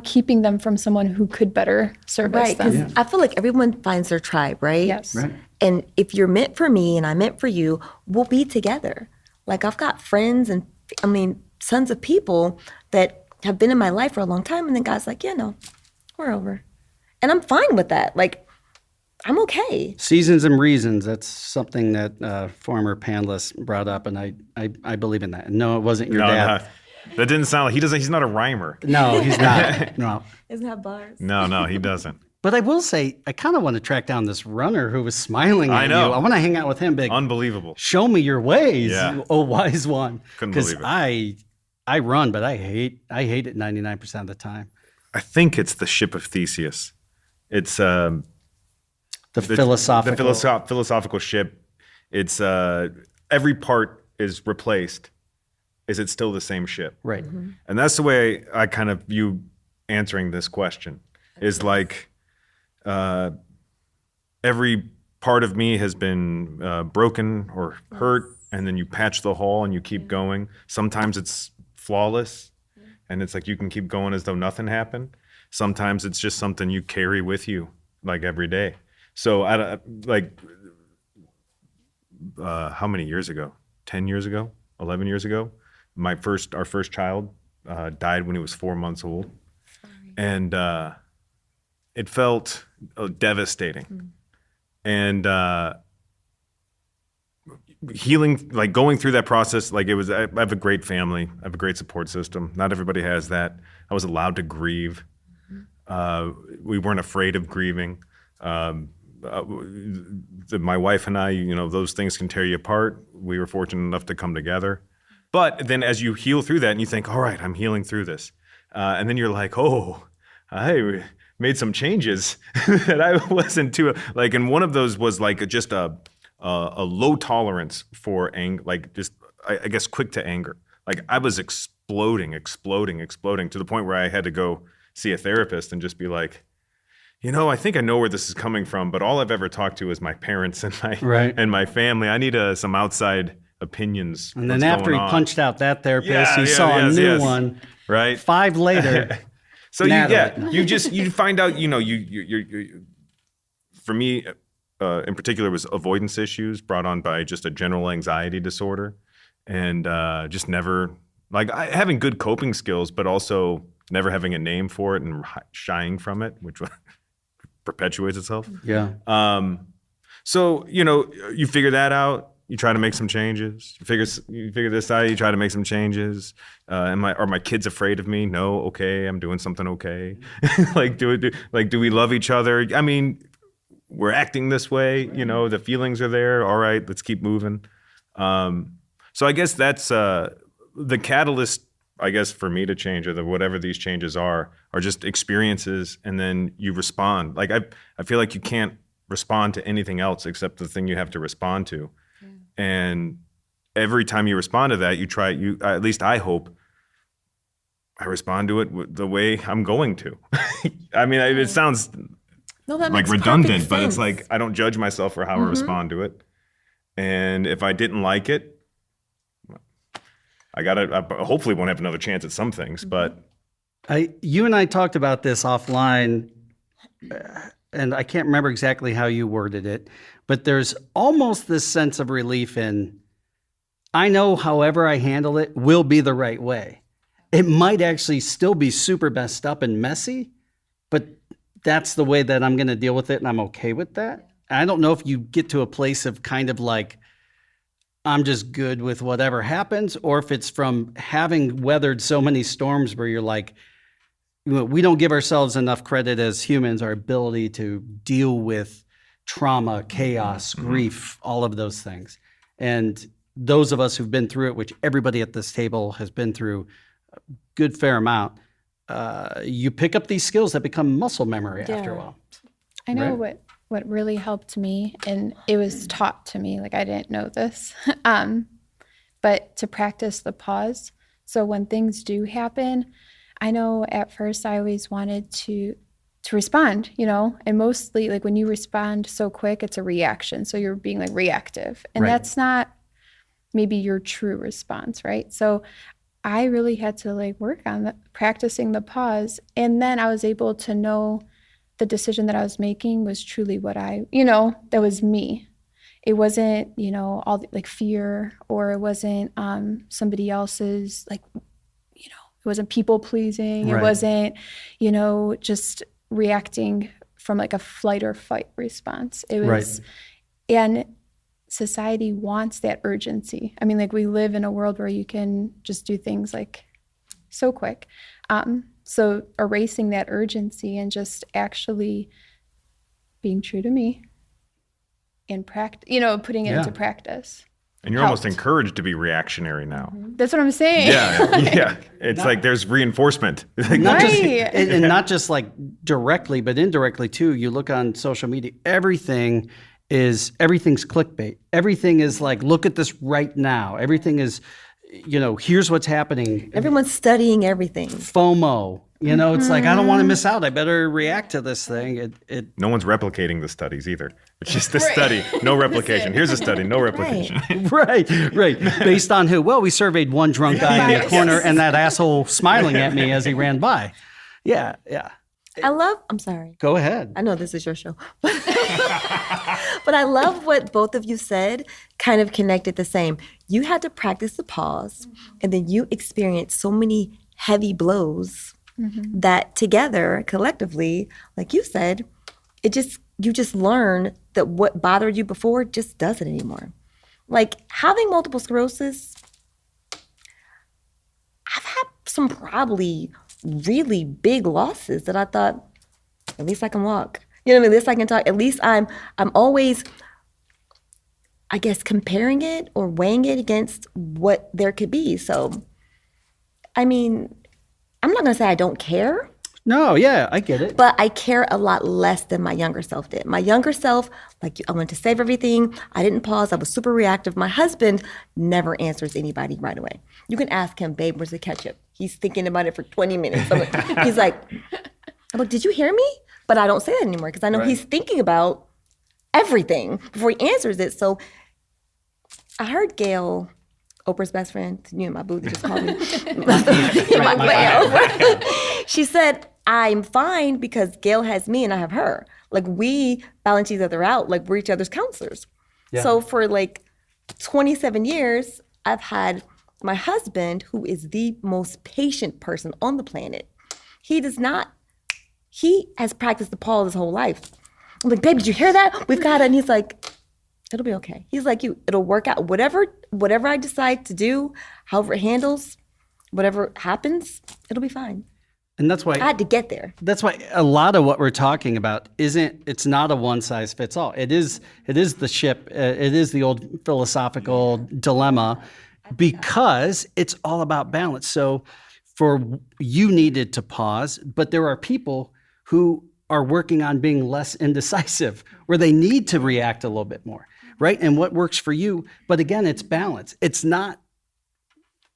keeping them from someone who could better service Right. them. Because I feel like everyone finds their tribe, right? Yes. Right. And if you're meant for me and I'm meant for you, we'll be together. Like I've got friends and sons of people that have been in my life for a long time. And then God's like, yeah, no, we're over. And I'm fine with that. Like, I'm okay. Seasons and reasons, that's something that former panelist brought up, and I believe in that. And no, it wasn't your dad. That didn't sound like he's not a rhymer. No, he's not. No. Isn't that bars? No, he doesn't. But I will say, I kind of want to track down this runner who was smiling at I know. you. I want to hang out with him, big. Unbelievable. Show me your ways, Yeah. oh wise one. Couldn't Because believe it. I run, but I hate it 99% of the time. I think it's the ship of Theseus. It's The philosophical. philosophical ship. It's every part is replaced. Is it still the same ship? Right. And that's the way I kind of view answering this question. Is like every part of me has been broken or hurt, and then you patch the hole and you keep going. Sometimes it's flawless, and it's like you can keep going as though nothing happened. Sometimes it's just something you carry with you, like every day. So, how many years ago? 10 years ago? 11 years ago? Our first child died when he was 4 months old. And it felt devastating. And healing, like going through that process, like I have a great family. I have a great support system. Not everybody has that. I was allowed to grieve. We weren't afraid of grieving. My wife and I, those things can tear you apart. We were fortunate enough to come together. But then as you heal through that and you think, all right, I'm healing through this. And then you're like, oh, I made some changes that I wasn't too, like, and one of those was like just a low tolerance for anger, like just, I guess, quick to anger. Like I was exploding to the point where I had to go see a therapist and just be like, I think I know where this is coming from, but all I've ever talked to is my parents and my family. I need some outside opinions. And then after he punched out that therapist, he saw a new one. Right. 5 later. So you find out, you for me, in particular, was avoidance issues brought on by just a general anxiety disorder, and just never having good coping skills, but also never having a name for it and shying from it, which perpetuates itself. Yeah. So you figure that out. You try to make some changes. You figure this out. You try to make some changes. Are my kids afraid of me? No. Okay, I'm doing something okay. Do we love each other? I mean, we're acting this way. The feelings are there. All right, let's keep moving. So I guess that's the catalyst. I guess for me to change, or whatever these changes are just experiences, and then you respond. Like I feel like you can't respond to anything else except the thing you have to respond to. And every time you respond to that, at least I hope I respond to it the way I'm going to. I mean, it sounds like redundant, but it's like I don't judge myself for how I respond to it. And if I didn't like it, I hopefully won't have another chance at some things, but. You and I talked about this offline, and I can't remember exactly how you worded it, but there's almost this sense of relief in, I know however I handle it will be the right way. It might actually still be super messed up and messy, but that's the way that I'm going to deal with it, and I'm okay with that. I don't know if you get to a place of kind of like, I'm just good with whatever happens, or if it's from having weathered so many storms where you're like, we don't give ourselves enough credit as humans, our ability to deal with trauma, chaos, grief, all of those things. And those of us who've been through it, which everybody at this table has been through a good fair amount, you pick up these skills that become muscle memory after a while. I know what really helped me, and it was taught to me, like I didn't know this, but to practice the pause. So when things do happen, I know at first I always wanted to respond, and mostly like when you respond so quick, it's a reaction. So you're being like reactive, and that's not maybe your true response, right? So I really had to like work on practicing the pause, and then I was able to know the decision that I was making was truly what that was me. It wasn't, all the, like fear, or it wasn't somebody else's, like, it wasn't people pleasing. It wasn't, just reacting from like a flight or fight response. It was, and society wants that urgency. I mean, like we live in a world where you can just do things like so quick. So erasing that urgency and just actually being true to me and putting it into practice. And you're almost encouraged to be reactionary now. That's what I'm saying. Yeah. It's like there's reinforcement. Not just, Right. and not just like directly, but indirectly too. You look on social media, everything's clickbait. Everything is like, look at this right now. Everything is, here's what's happening. Everyone's studying everything. FOMO. It's like, I don't want to miss out. I better react to this thing. No one's replicating the studies either. It's just the study, no replication. Here's a study, no replication. Right. Based on who? Well, we surveyed one drunk guy in the corner and that asshole smiling at me as he ran by. Yeah. I'm sorry. Go ahead. I know this is your show. But I love what both of you said, kind of connected the same. You had to practice the pause, and then you experienced so many heavy blows that together, collectively, like you said, you just learn that what bothered you before just doesn't anymore. Like having multiple sclerosis, I've had some probably really big losses that I thought, at least I can walk. You know what I mean? At least I can talk. At least I'm always, I guess, comparing it or weighing it against what there could be. So, I mean, I'm not going to say I don't care, No, yeah, I get it. but I care a lot less than my younger self did. My younger self, like, I wanted to save everything. I didn't pause. I was super reactive. My husband never answers anybody right away. You can ask him, babe, where's the ketchup? He's thinking about it for 20 minutes. He's like, I'm like, did you hear me? But I don't say that anymore because I know he's thinking about everything before he answers it. So I heard Gail, Oprah's best friend, my boo that just called me. She said, I'm fine because Gail has me and I have her. Like, we balance each other out. Like, we're each other's counselors. Yeah. So for like 27 years, I've had my husband, who is the most patient person on the planet. He has practiced the pause his whole life. I'm like, babe, did you hear that? We've got it. And he's like, it'll be okay. He's like, it'll work out. Whatever I decide to do, however it handles, whatever happens, it'll be fine. And that's why I had to get there. That's why a lot of what we're talking about it's not a one size fits all. It is the ship. It is the old philosophical dilemma because it's all about balance. So you needed to pause, but there are people who are working on being less indecisive, where they need to react a little bit more, right? And what works for you, but again, it's balance.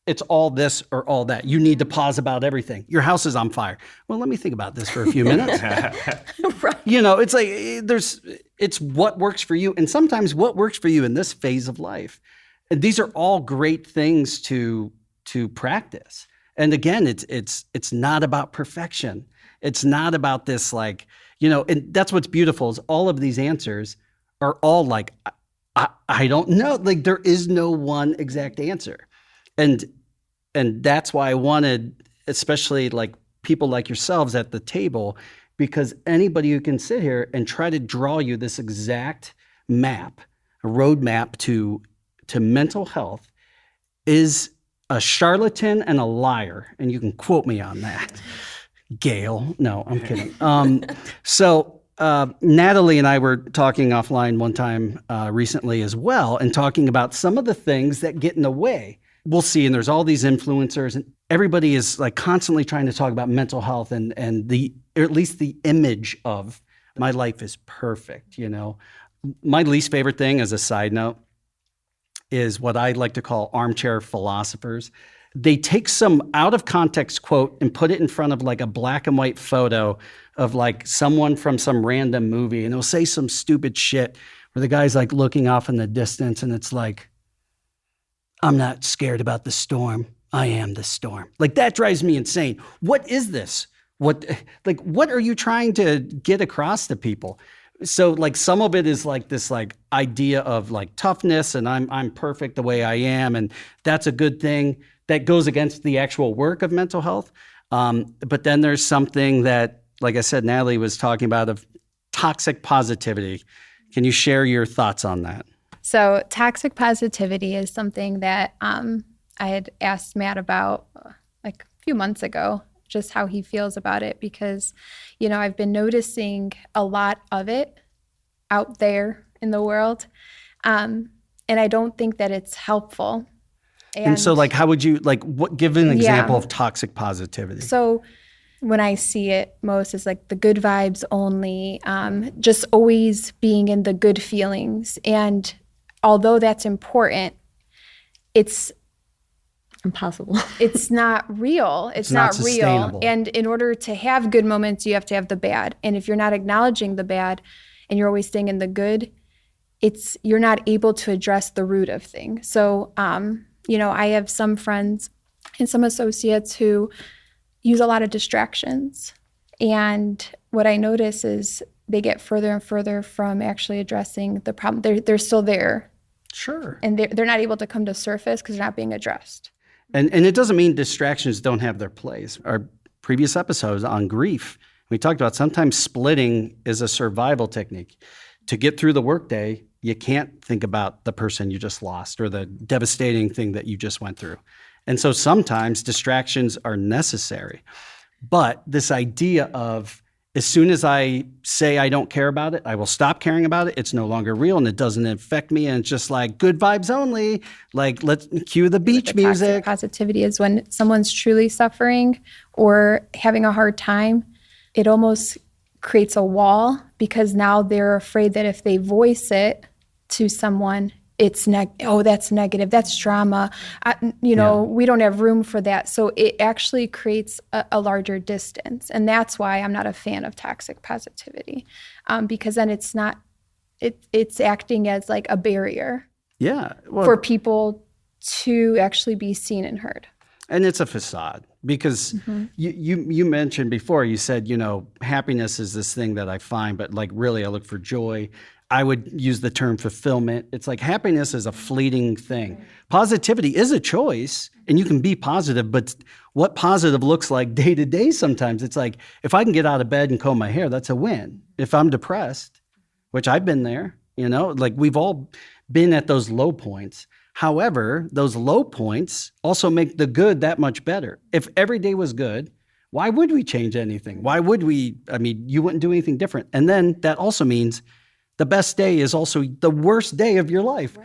It's all this or all that. You need to pause about everything. Your house is on fire. Well, let me think about this for a few minutes. Right. It's like it's what works for you, and sometimes what works for you in this phase of life. And these are all great things to practice. And again, it's not about perfection. It's not about this and that's what's beautiful is all of these answers are all like, I don't know. Like there is no one exact answer. And that's why I wanted, especially like people like yourselves at the table, because anybody who can sit here and try to draw you this exact map, a roadmap to mental health is a charlatan and a liar. And you can quote me on that. Gail. No, I'm kidding. So Natalie and I were talking offline one time recently as well, and talking about some of the things that get in the way. We'll see, and there's all these influencers, and everybody is like constantly trying to talk about mental health and or at least the image of my life is perfect. My least favorite thing, as a side note, is what I like to call armchair philosophers. They take some out of context quote and put it in front of like a black and white photo of like someone from some random movie, and they'll say some stupid shit where the guy's like looking off in the distance and it's like, I'm not scared about the storm. I am the storm. Like that drives me insane. What is this? What are you trying to get across to people? So like some of it is like this like idea of like toughness and I'm perfect the way I am, and that's a good thing. That goes against the actual work of mental health. But then there's something that, like I said, Natalie was talking about of toxic positivity. Can you share your thoughts on that? So toxic positivity is something that I had asked Matt about like a few months ago, just how he feels about it, because, I've been noticing a lot of it out there in the world. And And I don't think that it's helpful. And so like, how would you, like, what, give an example Yeah. of toxic positivity? So when I see it most is like the good vibes only, just always being in the good feelings. And although that's important, it's Impossible. it's not real. It's not not real. sustainable. And in order to have good moments, you have to have the bad. And if you're not acknowledging the bad and you're always staying in the good, you're not able to address the root of things. So, I have some friends and some associates who use a lot of distractions. And what I notice is they get further and further from actually addressing the problem. They're still there, Sure. and they're not able to come to surface because they're not being addressed. And it doesn't mean distractions don't have their place. Our previous episodes on grief, we talked about sometimes splitting is a survival technique. To get through the workday, you can't think about the person you just lost or the devastating thing that you just went through. And so sometimes distractions are necessary. But this idea of as soon as I say I don't care about it, I will stop caring about it. It's no longer real and it doesn't affect me. And it's just like good vibes only. Like let's cue the beach The toxic music. positivity is when someone's truly suffering or having a hard time, it almost creates a wall because now they're afraid that if they voice it to someone, it's that's negative, that's drama. We don't have room for that. So it actually creates a larger distance. And that's why I'm not a fan of toxic positivity, because then it's acting as like a barrier Yeah. Well, for people to actually be seen and heard. and it's a facade because you mentioned before, you said, happiness is this thing that I find, but like really I look for joy. I would use the term fulfillment. It's like happiness is a fleeting thing. Positivity is a choice and you can be positive, but what positive looks like day to day sometimes, it's like if I can get out of bed and comb my hair, that's a win. If I'm depressed, which I've been there, like we've all been at those low points. However, those low points also make the good that much better. If every day was good, why would we change anything? Why would we? I mean, you wouldn't do anything different. And then that also means the best day is also the worst day of your life.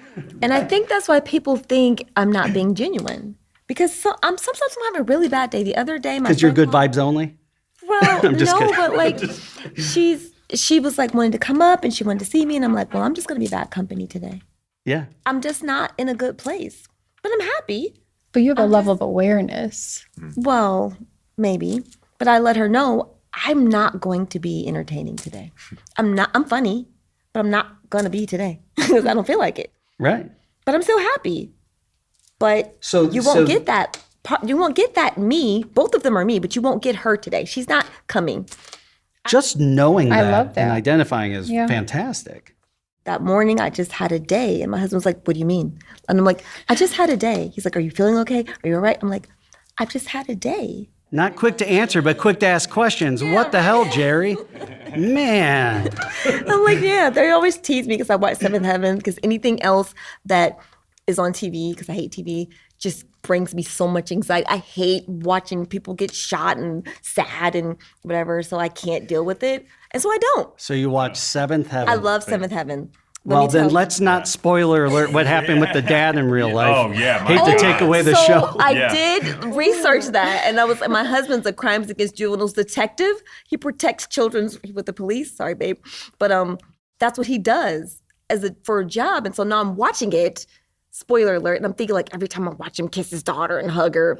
And I think that's why people think I'm not being genuine. Because sometimes I'm having a really bad day. The other day, my Because you're friend good vibes only? Well, I'm just no, kidding. but like she was like wanting to come up and she wanted to see me and I'm like, well, I'm just gonna be bad company today. Yeah. I'm just not in a good place. But I'm happy. But you have a level of awareness. Well, maybe. But I let her know I'm not going to be entertaining today. I'm funny, but I'm not gonna be today because I don't feel like it. Right. But I'm still happy. But So- you so- won't get that. You won't get that me. Both of them are me, but you won't get her today. She's not coming. Just knowing I that, love that. and identifying is Yeah. fantastic. That morning, I just had a day. And my husband's like, what do you mean? And I'm like, I just had a day. He's like, are you feeling okay? Are you all right? I'm like, I've just had a day. Not quick to answer, but quick to ask questions. What the hell, Jerry? Man. I'm like, yeah. They always tease me because I watch Seventh Heaven because anything else that is on TV, because I hate TV, just brings me so much anxiety. I hate watching people get shot and sad and whatever, so I can't deal with it. And so I don't. So you watch Seventh Heaven. I love Seventh Heaven. Let Well, me then tell you. let's not spoiler alert what happened with the dad in real life. Oh, yeah, my Hate to God. take away the so show. I Yeah. did research that, and my husband's a crimes against juveniles detective. He protects children with the police. Sorry, babe, but that's what he does for a job. And so now I'm watching it. Spoiler alert! And I'm thinking like every time I watch him kiss his daughter and hug her,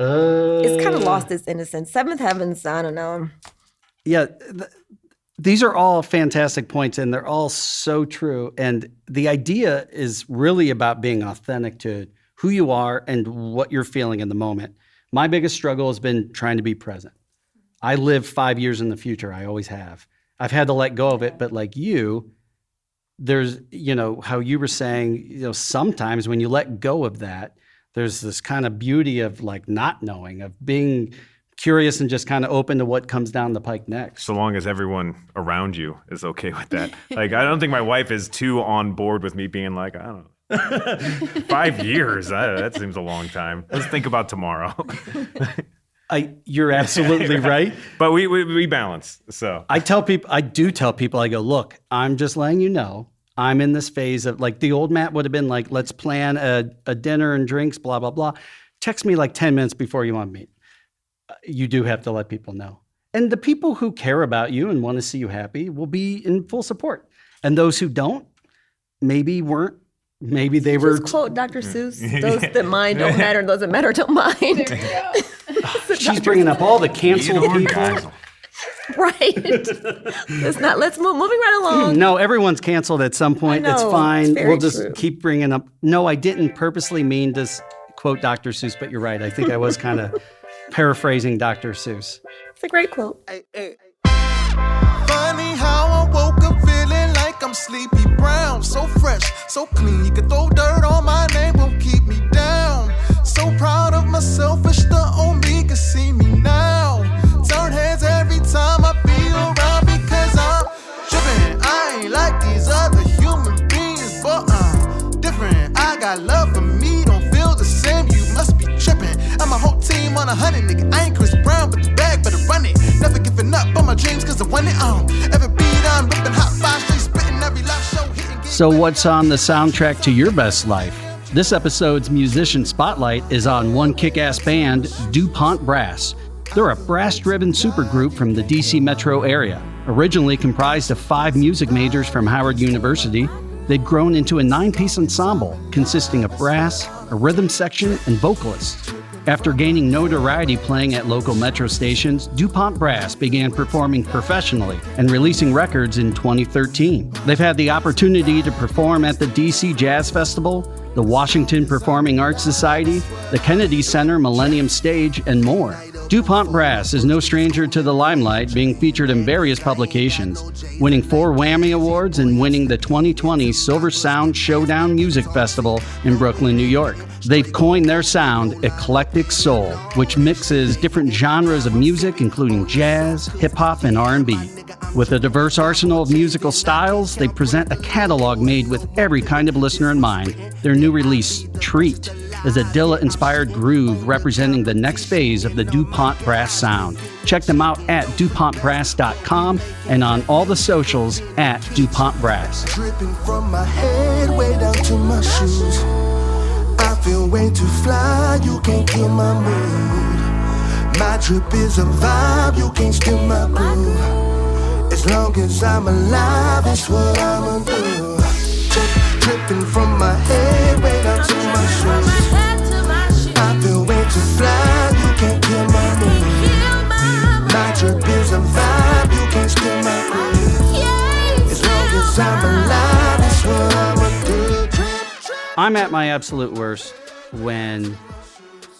it's kind of lost its innocence. Seventh Heaven's, I don't know. Yeah, these are all fantastic points, and they're all so true. And the idea is really about being authentic to who you are and what you're feeling in the moment. My biggest struggle has been trying to be present. I live 5 years in the future. I always have. I've had to let go of it, but like you, there's, how you were saying, sometimes when you let go of that, there's this kind of beauty of like not knowing, of being curious and just kind of open to what comes down the pike next. So long as everyone around you is okay with that. Like, I don't think my wife is too on board with me being like, I don't know, 5 years, that seems a long time. Let's think about tomorrow. You're absolutely right. But we balance, so. I do tell people, I go, look, I'm just letting you know, I'm in this phase of like the old Matt would have been like, let's plan a dinner and drinks, blah, blah, blah. Text me like 10 minutes before you want to meet. You do have to let people know. And the people who care about you and want to see you happy will be in full support. And those who don't, maybe weren't. Maybe they were. Just quote Dr. Seuss, those that mind don't matter, those that matter don't mind. She's bringing up all the canceled people. Right. Moving right along. No, everyone's canceled at some point. I know, It's fine. it's very We'll just true. keep bringing up. No, I didn't purposely mean to quote Dr. Seuss, but you're right. I think I was kind of paraphrasing Dr. Seuss. It's a great quote. Funny how I woke up feeling like I'm Sleepy Brown. So fresh, so clean. You can throw dirt on my name, won't keep me down. So proud of myself, wish the old me could see me now. Turn heads every time I be around because I'm tripping. I ain't like these other human beings, but I'm different. I got love for me, don't feel the same. You must be tripping. I'm a whole team on 100, nigga. I ain't Chris Brown, but the bag better run it. Never giving up on my dreams, cause I want it on. Every beat I'm ripping, hot five, straight spitting every live show, hitting. So, what's on the soundtrack to your best life? This episode's musician spotlight is on one kick-ass band, DuPont Brass. They're a brass-driven supergroup from the DC metro area. Originally comprised of 5 music majors from Howard University, they'd grown into a 9-piece ensemble consisting of brass, a rhythm section, and vocalists. After gaining notoriety playing at local metro stations, DuPont Brass began performing professionally and releasing records in 2013. They've had the opportunity to perform at the DC Jazz Festival, the Washington Performing Arts Society, the Kennedy Center Millennium Stage, and more. DuPont Brass is no stranger to the limelight, being featured in various publications, winning 4 Whammy Awards and winning the 2020 Silver Sound Showdown Music Festival in Brooklyn, New York. They've coined their sound Eclectic Soul, which mixes different genres of music, including jazz, hip-hop, and R&B. With a diverse arsenal of musical styles, they present a catalog made with every kind of listener in mind. Their new release, Treat, is a Dilla-inspired groove representing the next phase of the DuPont Brass sound. Check them out at DuPontBrass.com and on all the socials at DuPont Brass. Dripping from my head way down to my shoes. I feel way too fly, you can't kill my mood. My trip is a vibe, you can't steal my groove. As long as I'm alive, it's what I'ma do. Dripping from my head way down to my shoes. I feel way too fly, you can't kill my mood. My trip is a vibe, you can't steal my groove. As long as I'm alive, it's what I'ma do. I'm at my absolute worst when,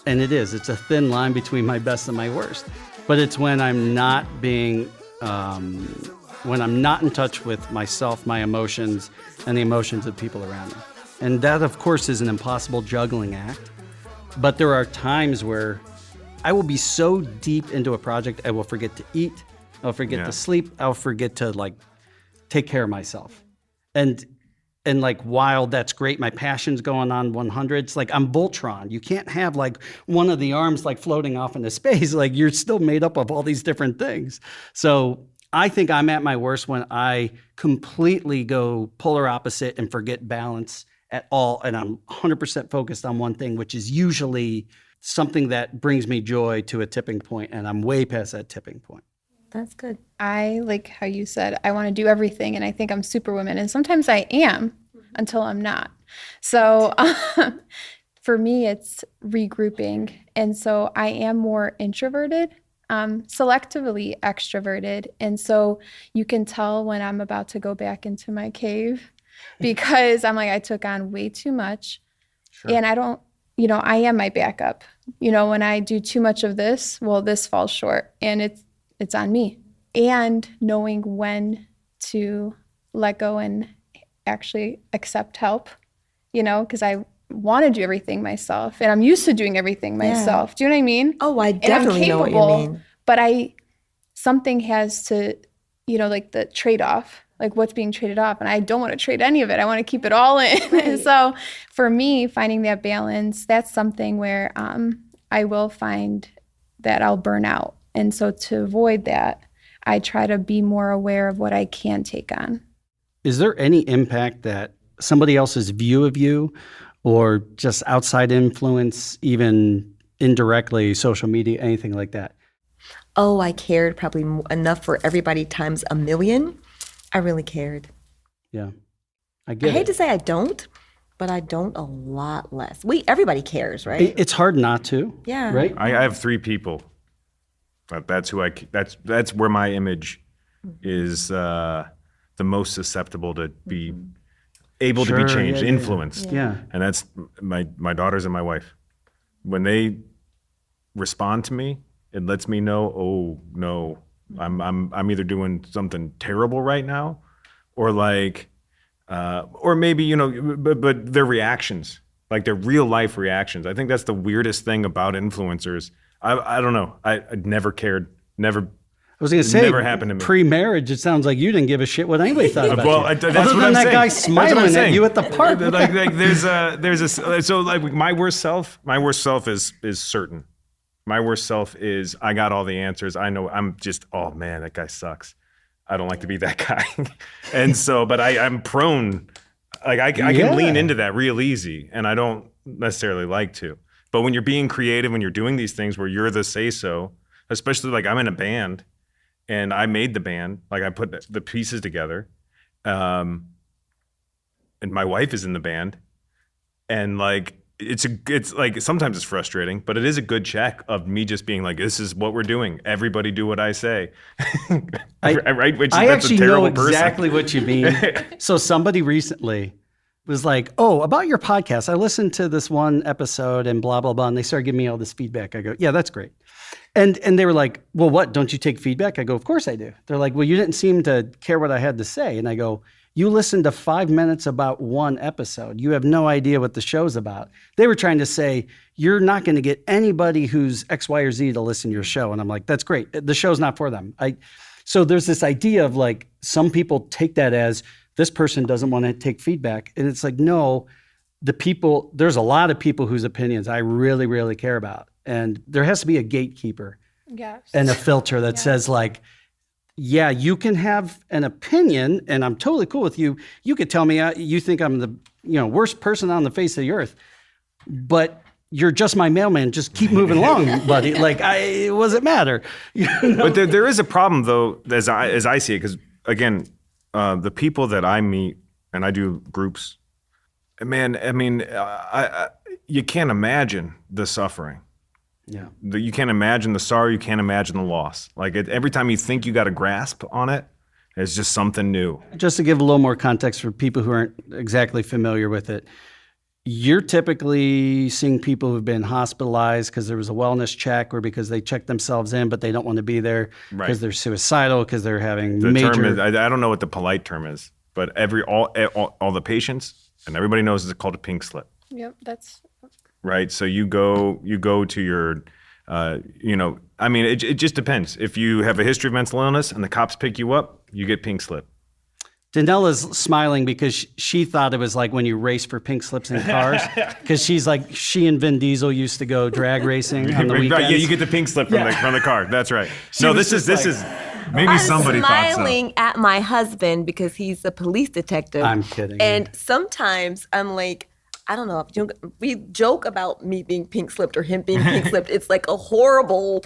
and it's a thin line between my best and my worst, but it's when I'm not being, when I'm not in touch with myself, my emotions, and the emotions of people around me. And that, of course, is an impossible juggling act. But there are times where I will be so deep into a project, I will forget to eat, I'll forget to sleep, I'll forget to like take care of myself. And like, while that's great, my passion's going on 100. It's like I'm Voltron. You can't have like one of the arms like floating off into space. Like you're still made up of all these different things. So I think I'm at my worst when I completely go polar opposite and forget balance at all. And I'm 100% focused on one thing, which is usually something that brings me joy to a tipping point. And I'm way past that tipping point. That's good. I like how you said, I want to do everything, and I think I'm Superwoman. And sometimes I am until I'm not. So for me, it's regrouping. And so I am more introverted, selectively extroverted. And so you can tell when I'm about to go back into my cave because I'm like, I took on way too much. Sure. And I don't, I am my backup. When I do too much of this, well, this falls short, and it's on me. And knowing when to let go and actually accept help, because I want to do everything myself, and I'm used to doing everything myself. Do you know what I mean? Oh, I definitely know what you mean. But something has to, like the trade-off, like what's being traded off, and I don't want to trade any of it. I want to keep it all in. Right. And so for me, finding that balance, that's something where I will find that I'll burn out. And so to avoid that, I try to be more aware of what I can take on. is there any impact that somebody else's view of you or just outside influence, even indirectly, social media, anything like that? Oh, I cared probably enough for everybody times a million. I really cared. Yeah, I I get hate it. to say I don't, but I don't a lot less. Everybody cares, right? It's hard not to. Yeah. Right? I have 3 people. That's who that's where my image is the most susceptible to be able to be Sure, changed, yeah. influenced. Yeah. And that's my daughters and my wife. When they respond to me, it lets me know, oh no, I'm either doing something terrible right now, or or maybe but their reactions, like their real life reactions. I think that's the weirdest thing about influencers. I don't know. I never cared. Never. I was going to say, Never happened to me. Pre-marriage, it sounds like you didn't give a shit what anybody thought about Well, you. that's Other what than I'm that saying. guy That's what I'm smiling at saying. you at the park. like there's a so like my worst self is certain. My worst self is I got all the answers. I know I'm just, oh man, that guy sucks. I don't like to be that guy. And so, but I'm prone, like I can lean into that real easy, and I don't necessarily like to. But when you're being creative, when you're doing these things where you're the say-so, especially like I'm in a band and I made the band, like I put the pieces together, and my wife is in the band, and like it's like sometimes it's frustrating, but it is a good check of me just being like, this is what we're doing. Everybody do what I say. Right? Which I that's actually a terrible know exactly what you mean. So somebody recently was like, oh, about your podcast, I listened to this one episode and blah, blah, blah. And they started giving me all this feedback. I go, yeah, that's great. And they were like, well, what, don't you take feedback? I go, of course I do. They're like, well, you didn't seem to care what I had to say. And I go, you listened to 5 minutes about one episode. You have no idea what the show's about. They were trying to say, you're not going to get anybody who's X, Y, or Z to listen to your show. And I'm like, that's great. The show's not for them. So there's this idea of like, some people take that as this person doesn't want to take feedback. And it's like, no, there's a lot of people whose opinions I really, really care about. And there has to be a gatekeeper and a filter that says like, yeah, you can have an opinion and I'm totally cool with you. You could tell me you think I'm the worst person on the face of the earth, but you're just my mailman. Just keep moving along, buddy. Like, what does it matter? But there is a problem though, as I see it, because again, the people that I meet and I do groups, man, I mean, you can't imagine the suffering. Yeah. You can't imagine the sorrow. You can't imagine the loss. Like every time you think you got a grasp on it, it's just something new. Just to give a little more context for people who aren't exactly familiar with it, you're typically seeing people who've been hospitalized because there was a wellness check or because they checked themselves in, but they don't want to be there because they're suicidal, because they're having The major... term is, I don't know what the polite term is, but all the patients, and everybody knows it's called a pink slip. Yep, that's Right. So you go to your, I mean, it just depends. If you have a history of mental illness and the cops pick you up, you get pink slip. Danella's smiling because she thought it was like when you race for pink slips in cars, because she's like, she and Vin Diesel used to go drag racing on the Right, weekends. yeah, you get the pink slip from the car. That's right. No, was this just is maybe somebody I'm thought so. smiling at my husband because he's a police detective. I'm kidding. And sometimes I'm like, I don't know. We joke about me being pink slipped or him being pink slipped. It's like a horrible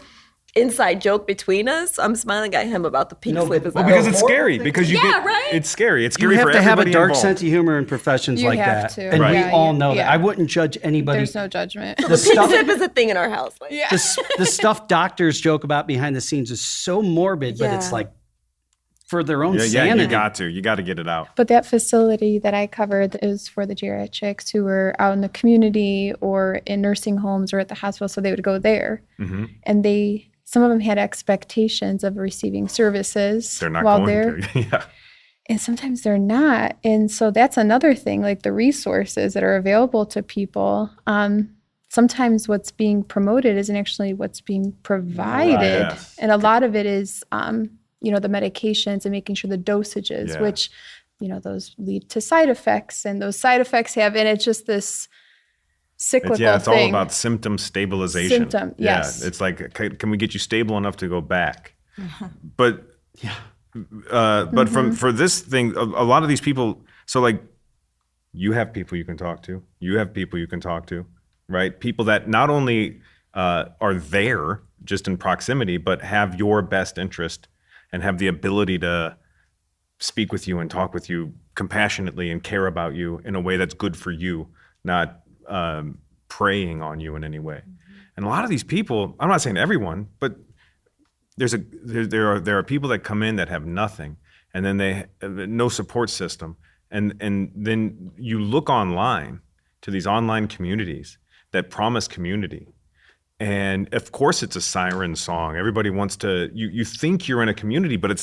inside joke between us. I'm smiling at him about the pink slip. Well, because it's scary. Because you get, right? it's scary. It's You scary have for to have a everybody dark involved. sense of humor in professions You like have that. to. And Right. we Yeah, all know that. yeah. I wouldn't judge anybody. there's no judgment. The Pink stuff, slip is a thing in our house. Like, the stuff doctors joke about behind the scenes is so morbid, but it's Yeah. like for their own Yeah, sanity. you got to get it out. But that facility that I covered is for the geriatrics who were out in the community or in nursing homes or at the hospital, so they would go there. Mm-hmm. And some of them had expectations of receiving services They're not while going they're, to. Yeah. and sometimes they're not. And so that's another thing, like the resources that are available to people. Sometimes what's being promoted isn't actually what's being provided. Yes. And a lot of it is, the medications and making sure the dosages, Yeah. which, those lead to side effects, and those side effects have, and it's just this cyclical It's all thing. about symptom stabilization. Symptom, yes. Yeah, it's like, can we get you stable enough to go back? But But for this thing, a lot of these people, so like you have people you can talk to, you have people you can talk to, right? People that not only are there just in proximity, but have your best interest and have the ability to speak with you and talk with you compassionately and care about you in a way that's good for you, not preying on you in any way. And a lot of these people, I'm not saying everyone, but there are people that come in that have nothing, and then they no support system, and then you look online to these online communities that promise community, and of course it's a siren song. Everybody wants to. You think you're in a community, but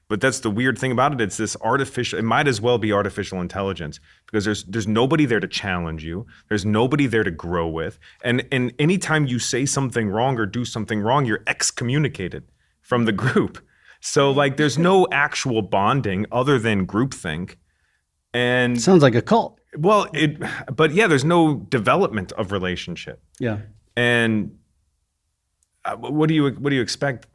that's the weird thing about it. It's this artificial. It might as well be artificial intelligence, because there's nobody there to challenge you. There's nobody there to grow with, and anytime you say something wrong or do something wrong, you're excommunicated from the group. So like there's no actual bonding other than groupthink. And Sounds like a cult. well, but yeah, there's no development of relationship. Yeah. And what do you expect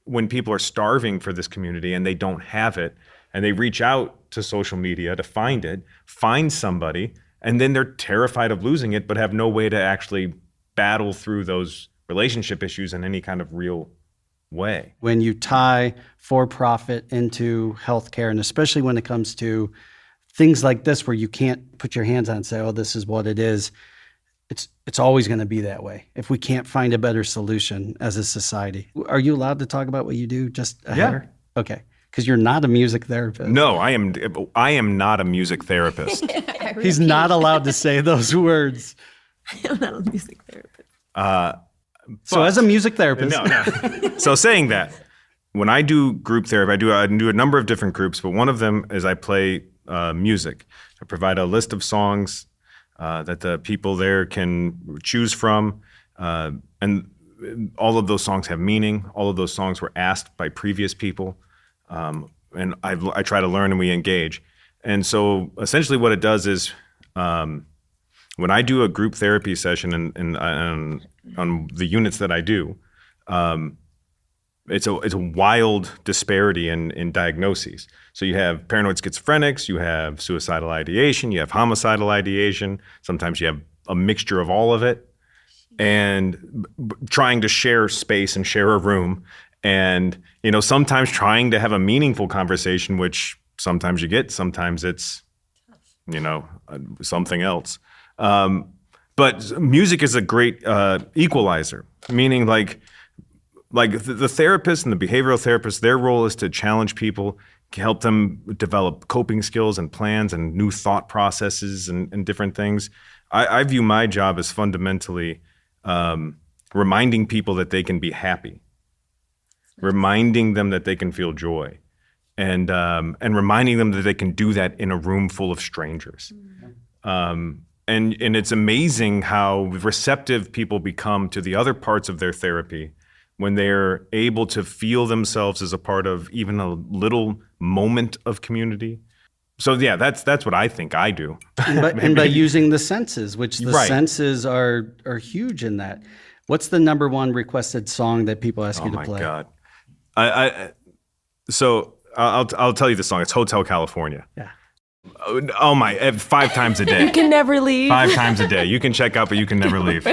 when people are starving for this community and they don't have it, and they reach out to social media to find it, find somebody, and then they're terrified of losing it, but have no way to actually battle through those relationship issues in any kind of real way. When you tie for-profit into healthcare, and especially when it comes to things like this where you can't put your hands on and say, oh, this is what it is, it's always going to be that way if we can't find a better solution as a society. Are you allowed to talk about what you do just a hair? Okay. Because you're not a music therapist. No, I am not a music therapist. He's not allowed to say those words. I'm not a music therapist. So as a music therapist. No. So saying that, when I do group therapy, I do a number of different groups, but one of them is I play music. I provide a list of songs that the people there can choose from, and all of those songs have meaning. All of those songs were asked by previous people, and I try to learn and we engage. And so essentially what it does is when I do a group therapy session and on the units that I do, it's a wild disparity in diagnoses. So you have paranoid schizophrenics, you have suicidal ideation, you have homicidal ideation. Sometimes you have a mixture of all of it, and trying to share space and share a room, and sometimes trying to have a meaningful conversation, which sometimes you get, sometimes it's something else. But music is a great equalizer, meaning like the therapist and the behavioral therapist, their role is to challenge people, help them develop coping skills and plans and new thought processes and different things. I view my job as fundamentally reminding people that they can be happy, reminding them that they can feel joy, and reminding them that they can do that in a room full of strangers. And it's amazing how receptive people become to the other parts of their therapy when they're able to feel themselves as a part of even a little moment of community. So yeah, that's what I think I do. And by using the senses, which the Right. senses are huge in that. What's the number one requested song that people ask you to Oh my play? God. So I'll tell you the song. It's Hotel California. Yeah. Oh my, 5 times a day. You can never leave. 5 times a day. You can check out, but you can never leave.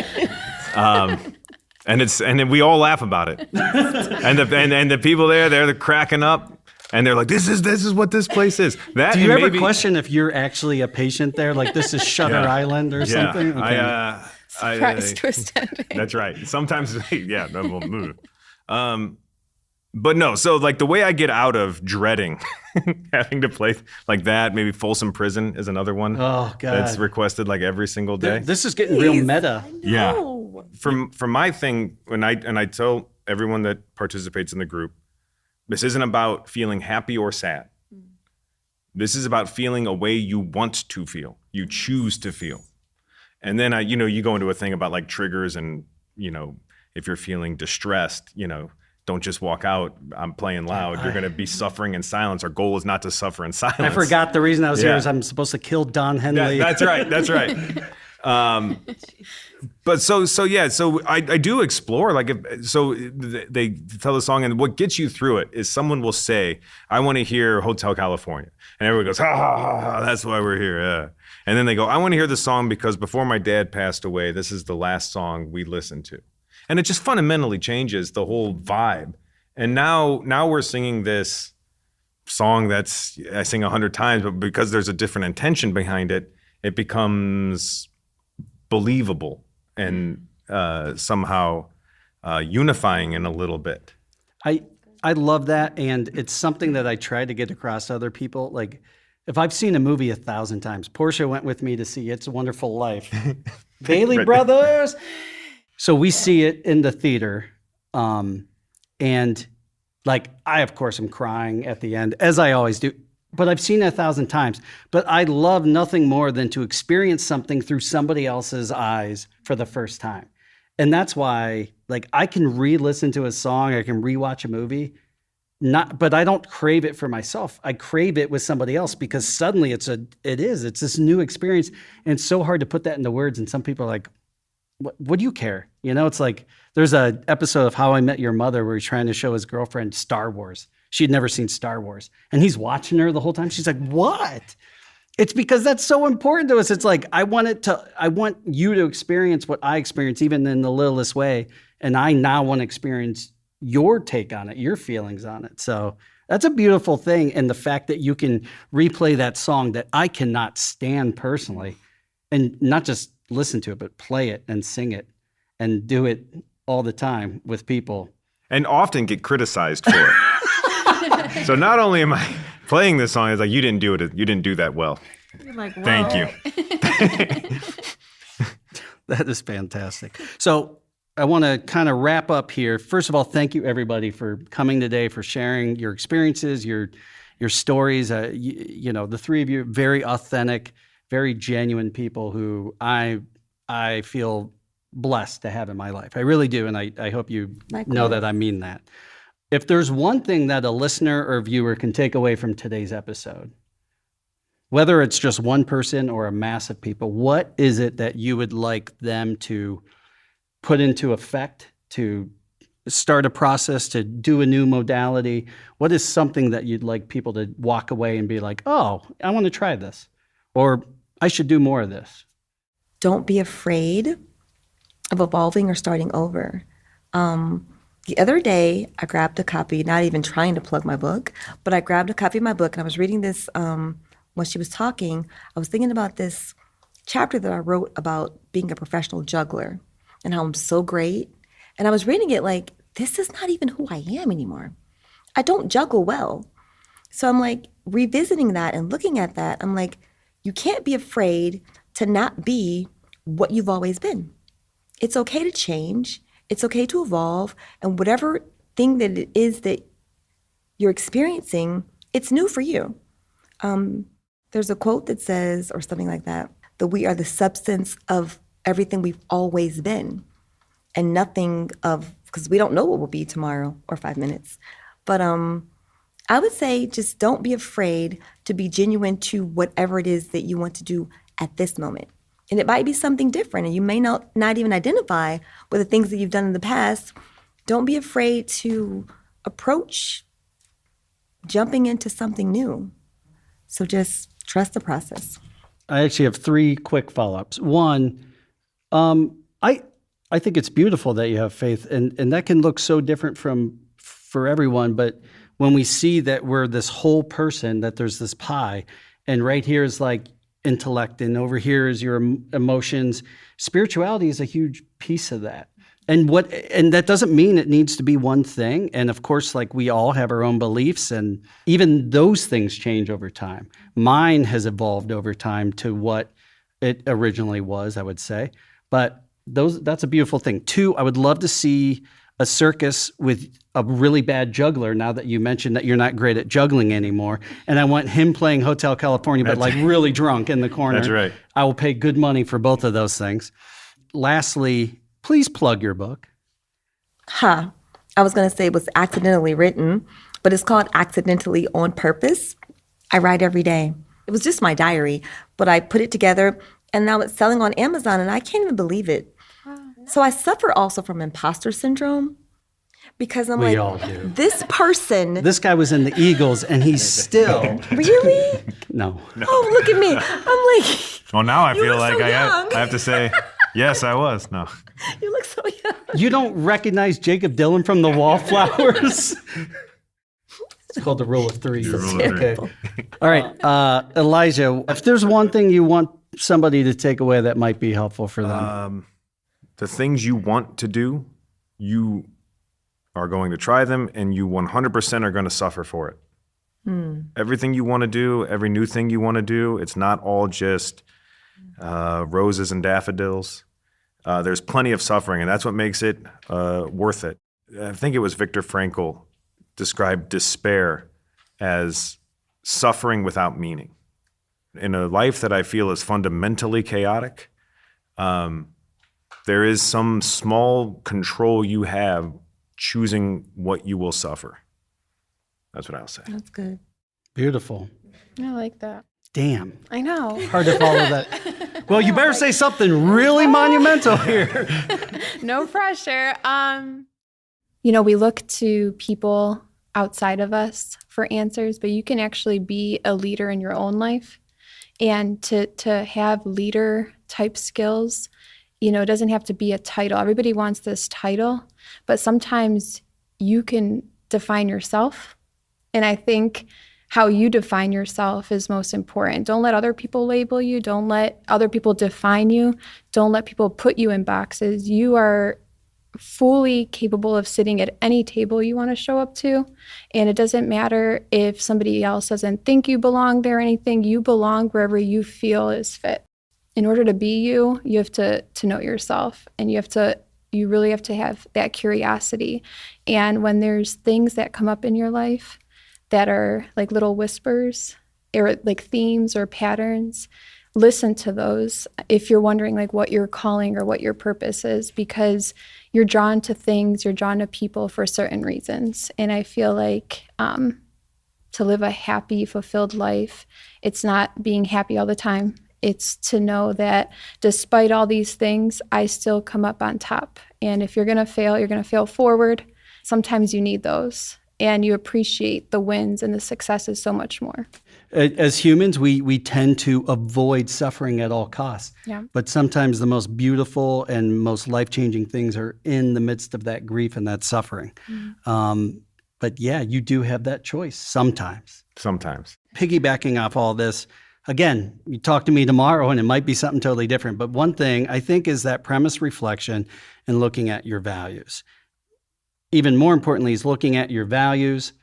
And then we all laugh about it. And the people there, they're cracking up, and they're like, "This is what this place is." That Do you and ever maybe- question if you're actually a patient there? Like this is Shutter Island or Yeah, something? Okay. Surprise twist ending. That's right. Sometimes, yeah. But no. So like the way I get out of dreading having to play like that, maybe Folsom Prison is another one. Oh, God. That's requested like every single day. This is getting real meta. Yeah. For my thing, when I tell everyone that participates in the group, this isn't about feeling happy or sad. This is about feeling a way you want to feel, you choose to feel. And then you go into a thing about like triggers and, if you're feeling distressed, don't just walk out, I'm playing loud. You're going to be suffering in silence. Our goal is not to suffer in silence. I forgot the reason I was here Yeah. is I'm supposed to kill Don Henley. That's right. But so I do explore, like, they tell the song, and what gets you through it is someone will say, I want to hear Hotel California. And everyone goes, ha, ha, ha, ha, that's why we're here. Yeah. And then they go, I want to hear the song because before my dad passed away, this is the last song we listened to. And it just fundamentally changes the whole vibe. And now we're singing this song that's, I sing 100 times, but because there's a different intention behind it, it becomes believable and somehow unifying in a little bit. I love that, and it's something that I try to get across to other people. Like, if I've seen a movie 1,000 times, Portia went with me to see It's a Wonderful Life. Bailey Brothers! So we see it in the theater, and like, I, of course, am crying at the end, as I always do. But I've seen it 1,000 times. But I love nothing more than to experience something through somebody else's eyes for the first time. And that's why, like, I can re-listen to a song, I can rewatch a movie, but I don't crave it for myself. I crave it with somebody else because suddenly it's this new experience. And it's so hard to put that into words. And some people are like, what do you care? You know, it's like, there's an episode of How I Met Your Mother where he's trying to show his girlfriend Star Wars. She'd never seen Star Wars. And he's watching her the whole time. She's like, what? It's because that's so important to us. It's like, I want you to experience what I experience, even in the littlest way. And I now want to experience your take on it, your feelings on it. So that's a beautiful thing. And the fact that you can replay that song that I cannot stand personally, and not just listen to it, but play it and sing it and do it all the time with people. And often get criticized for it. So not only am I playing this song, it's like, you didn't do it. You didn't do that well. You're like, whoa. Thank you. That is fantastic. So I want to kind of wrap up here. First of all, thank you everybody for coming today, for sharing your experiences, your stories. You know, the three of you, very authentic, very genuine people who I feel blessed to have in my life. I really do, and I hope you know that I mean that. If there's one thing that a listener or viewer can take away from today's episode, whether it's just one person or a mass of people, what is it that you would like them to put into effect, to start a process, to do a new modality? What is something that you'd like people to walk away and be like, oh, I want to try this, or I should do more of this? Don't be afraid of evolving or starting over. The other day, I grabbed a copy, not even trying to plug my book, but I grabbed a copy of my book, and I was reading this when she was talking. I was thinking about this chapter that I wrote about being a professional juggler and how I'm so great. And I was reading it like, this is not even who I am anymore. I don't juggle well. So I'm like revisiting that and looking at that. I'm like, you can't be afraid to not be what you've always been. It's okay to change. It's okay to evolve. And whatever thing that it is that you're experiencing, it's new for you. There's a quote that says, or something like that we are the substance of everything we've always been, and nothing of, because we don't know what will be tomorrow or 5 minutes. But I would say just don't be afraid to be genuine to whatever it is that you want to do at this moment. And it might be something different, and you may not even identify with the things that you've done in the past. Don't be afraid to approach jumping into something new. So just trust the process. I actually have 3 quick follow-ups. One, I think it's beautiful that you have faith, and that can look so different for everyone. But when we see that we're this whole person, that there's this pie, and right here is like intellect, and over here is your emotions. Spirituality is a huge piece of that. And that doesn't mean it needs to be one thing. And of course, like, we all have our own beliefs, and even those things change over time. Mine has evolved over time to what it originally was, I would say. But that's a beautiful thing. 2, I would love to see a circus with a really bad juggler, now that you mentioned that you're not great at juggling anymore. And I want him playing Hotel California, but like really drunk in the corner. That's right. I will pay good money for both of those things. Lastly, please plug your book. I was going to say it was accidentally written, but it's called Accidentally on Purpose. I write every day. It was just my diary, but I put it together, and now it's selling on Amazon, and I can't even believe it. So I suffer also from imposter syndrome because I'm We like, all do. this person, This guy was in the Eagles, and he's still really? no. Oh, look at me. I'm like, Well, now I You feel look like so I young. have to say, yes, I was. No. you look so young. You don't recognize Jacob Dylan from the Wallflowers? It's called the rule of threes. The rule of three. Okay. All right, Elijah, if there's one thing you want somebody to take away that might be helpful for them. The things you want to do, you are going to try them, and you 100% are going to suffer for it. Everything you want to do, every new thing you want to do, it's not all just roses and daffodils. There's plenty of suffering, and that's what makes it worth it. I think it was Viktor Frankl described despair as suffering without meaning. In a life that I feel is fundamentally chaotic, there is some small control you have choosing what you will suffer. That's what I'll say. That's good. Beautiful. I like that. Damn. I know. Hard to follow that. Well, you better say something really monumental here. No pressure. We look to people outside of us for answers, but you can actually be a leader in your own life. And to have leader type skills, it doesn't have to be a title. Everybody wants this title, but sometimes you can define yourself. And I think how you define yourself is most important. Don't let other people label you. Don't let other people define you. Don't let people put you in boxes. You are fully capable of sitting at any table you want to show up to. And it doesn't matter if somebody else doesn't think you belong there or anything. You belong wherever you feel is fit. In order to be you have to know yourself, and you really have to have that curiosity. And when there's things that come up in your life that are like little whispers or like themes or patterns, listen to those if you're wondering like what your calling or what your purpose is, because you're drawn to things, you're drawn to people for certain reasons. And I feel like to live a happy, fulfilled life, it's not being happy all the time. It's to know that despite all these things, I still come up on top. And if you're going to fail, you're going to fail forward. Sometimes you need those, and you appreciate the wins and the successes so much more. As humans, we tend to avoid suffering at all costs. Yeah. But sometimes the most beautiful and most life-changing things are in the midst of that grief and that suffering. But yeah, you do have that choice sometimes. Sometimes. Piggybacking off all this, again, you talk to me tomorrow and it might be something totally different. But one thing I think is that premise reflection and looking at your values. Even more importantly is looking at your values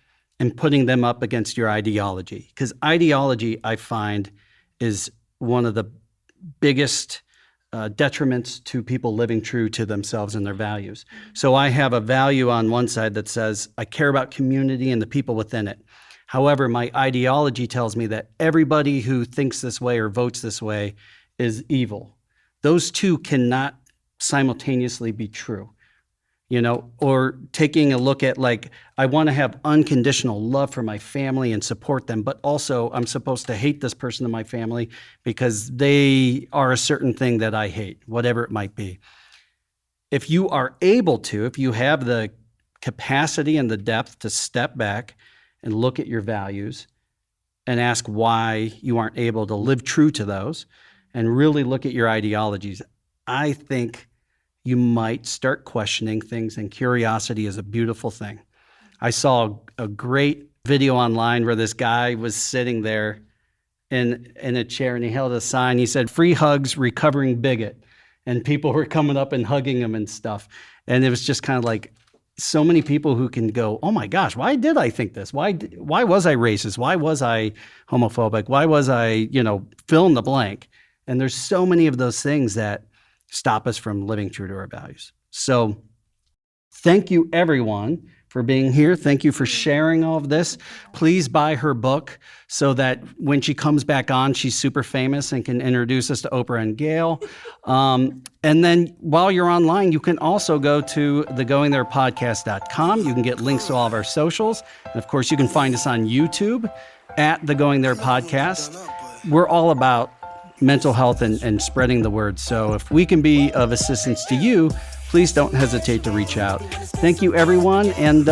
and putting them up against your ideology. Because ideology, I find, is one of the biggest detriments to people living true to themselves and their values. So I have a value on one side that says I care about community and the people within it. However, my ideology tells me that everybody who thinks this way or votes this way is evil. Those two cannot simultaneously be true. Or taking a look at like, I want to have unconditional love for my family and support them, but also I'm supposed to hate this person in my family because they are a certain thing that I hate, whatever it might be. If you are able to, if you have the capacity and the depth to step back and look at your values and ask why you aren't able to live true to those and really look at your ideologies, I think you might start questioning things, and curiosity is a beautiful thing. I saw a great video online where this guy was sitting there in a chair and he held a sign. He said, "Free hugs, recovering bigot." And people were coming up and hugging him and stuff. And it was just kind of like so many people who can go, oh my gosh, why did I think this? Why was I racist? Why was I homophobic? Why was I, fill in the blank? And there's so many of those things that stop us from living true to our values. So thank you, everyone, for being here. Thank you for sharing all of this. Please buy her book so that when she comes back on, she's super famous and can introduce us to Oprah and Gail. And then while you're online, you can also go to thegoingtherepodcast.com. You can get links to all of our socials. And of course, you can find us on YouTube at The Going There Podcast. We're all about mental health and spreading the word. So if we can be of assistance to you, please don't hesitate to reach out. Thank you, everyone, and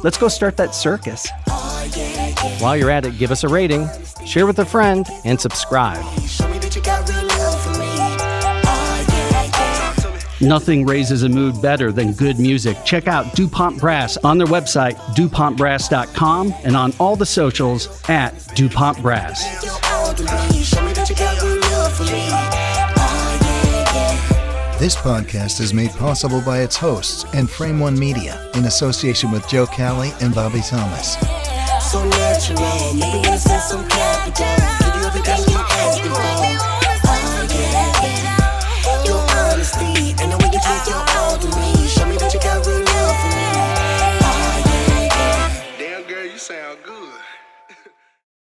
let's go start that circus. While you're at it, give us a rating, share with a friend, and subscribe. Nothing raises a mood better than good music. Check out DuPont Brass on their website, DuPontBrass.com, and on all the socials at DuPont Brass. This podcast is made possible by its hosts and Frame One Media in association with Joe Cali and Bobby Thomas. So natural, maybe I spend some capital, give you everything you ask me for.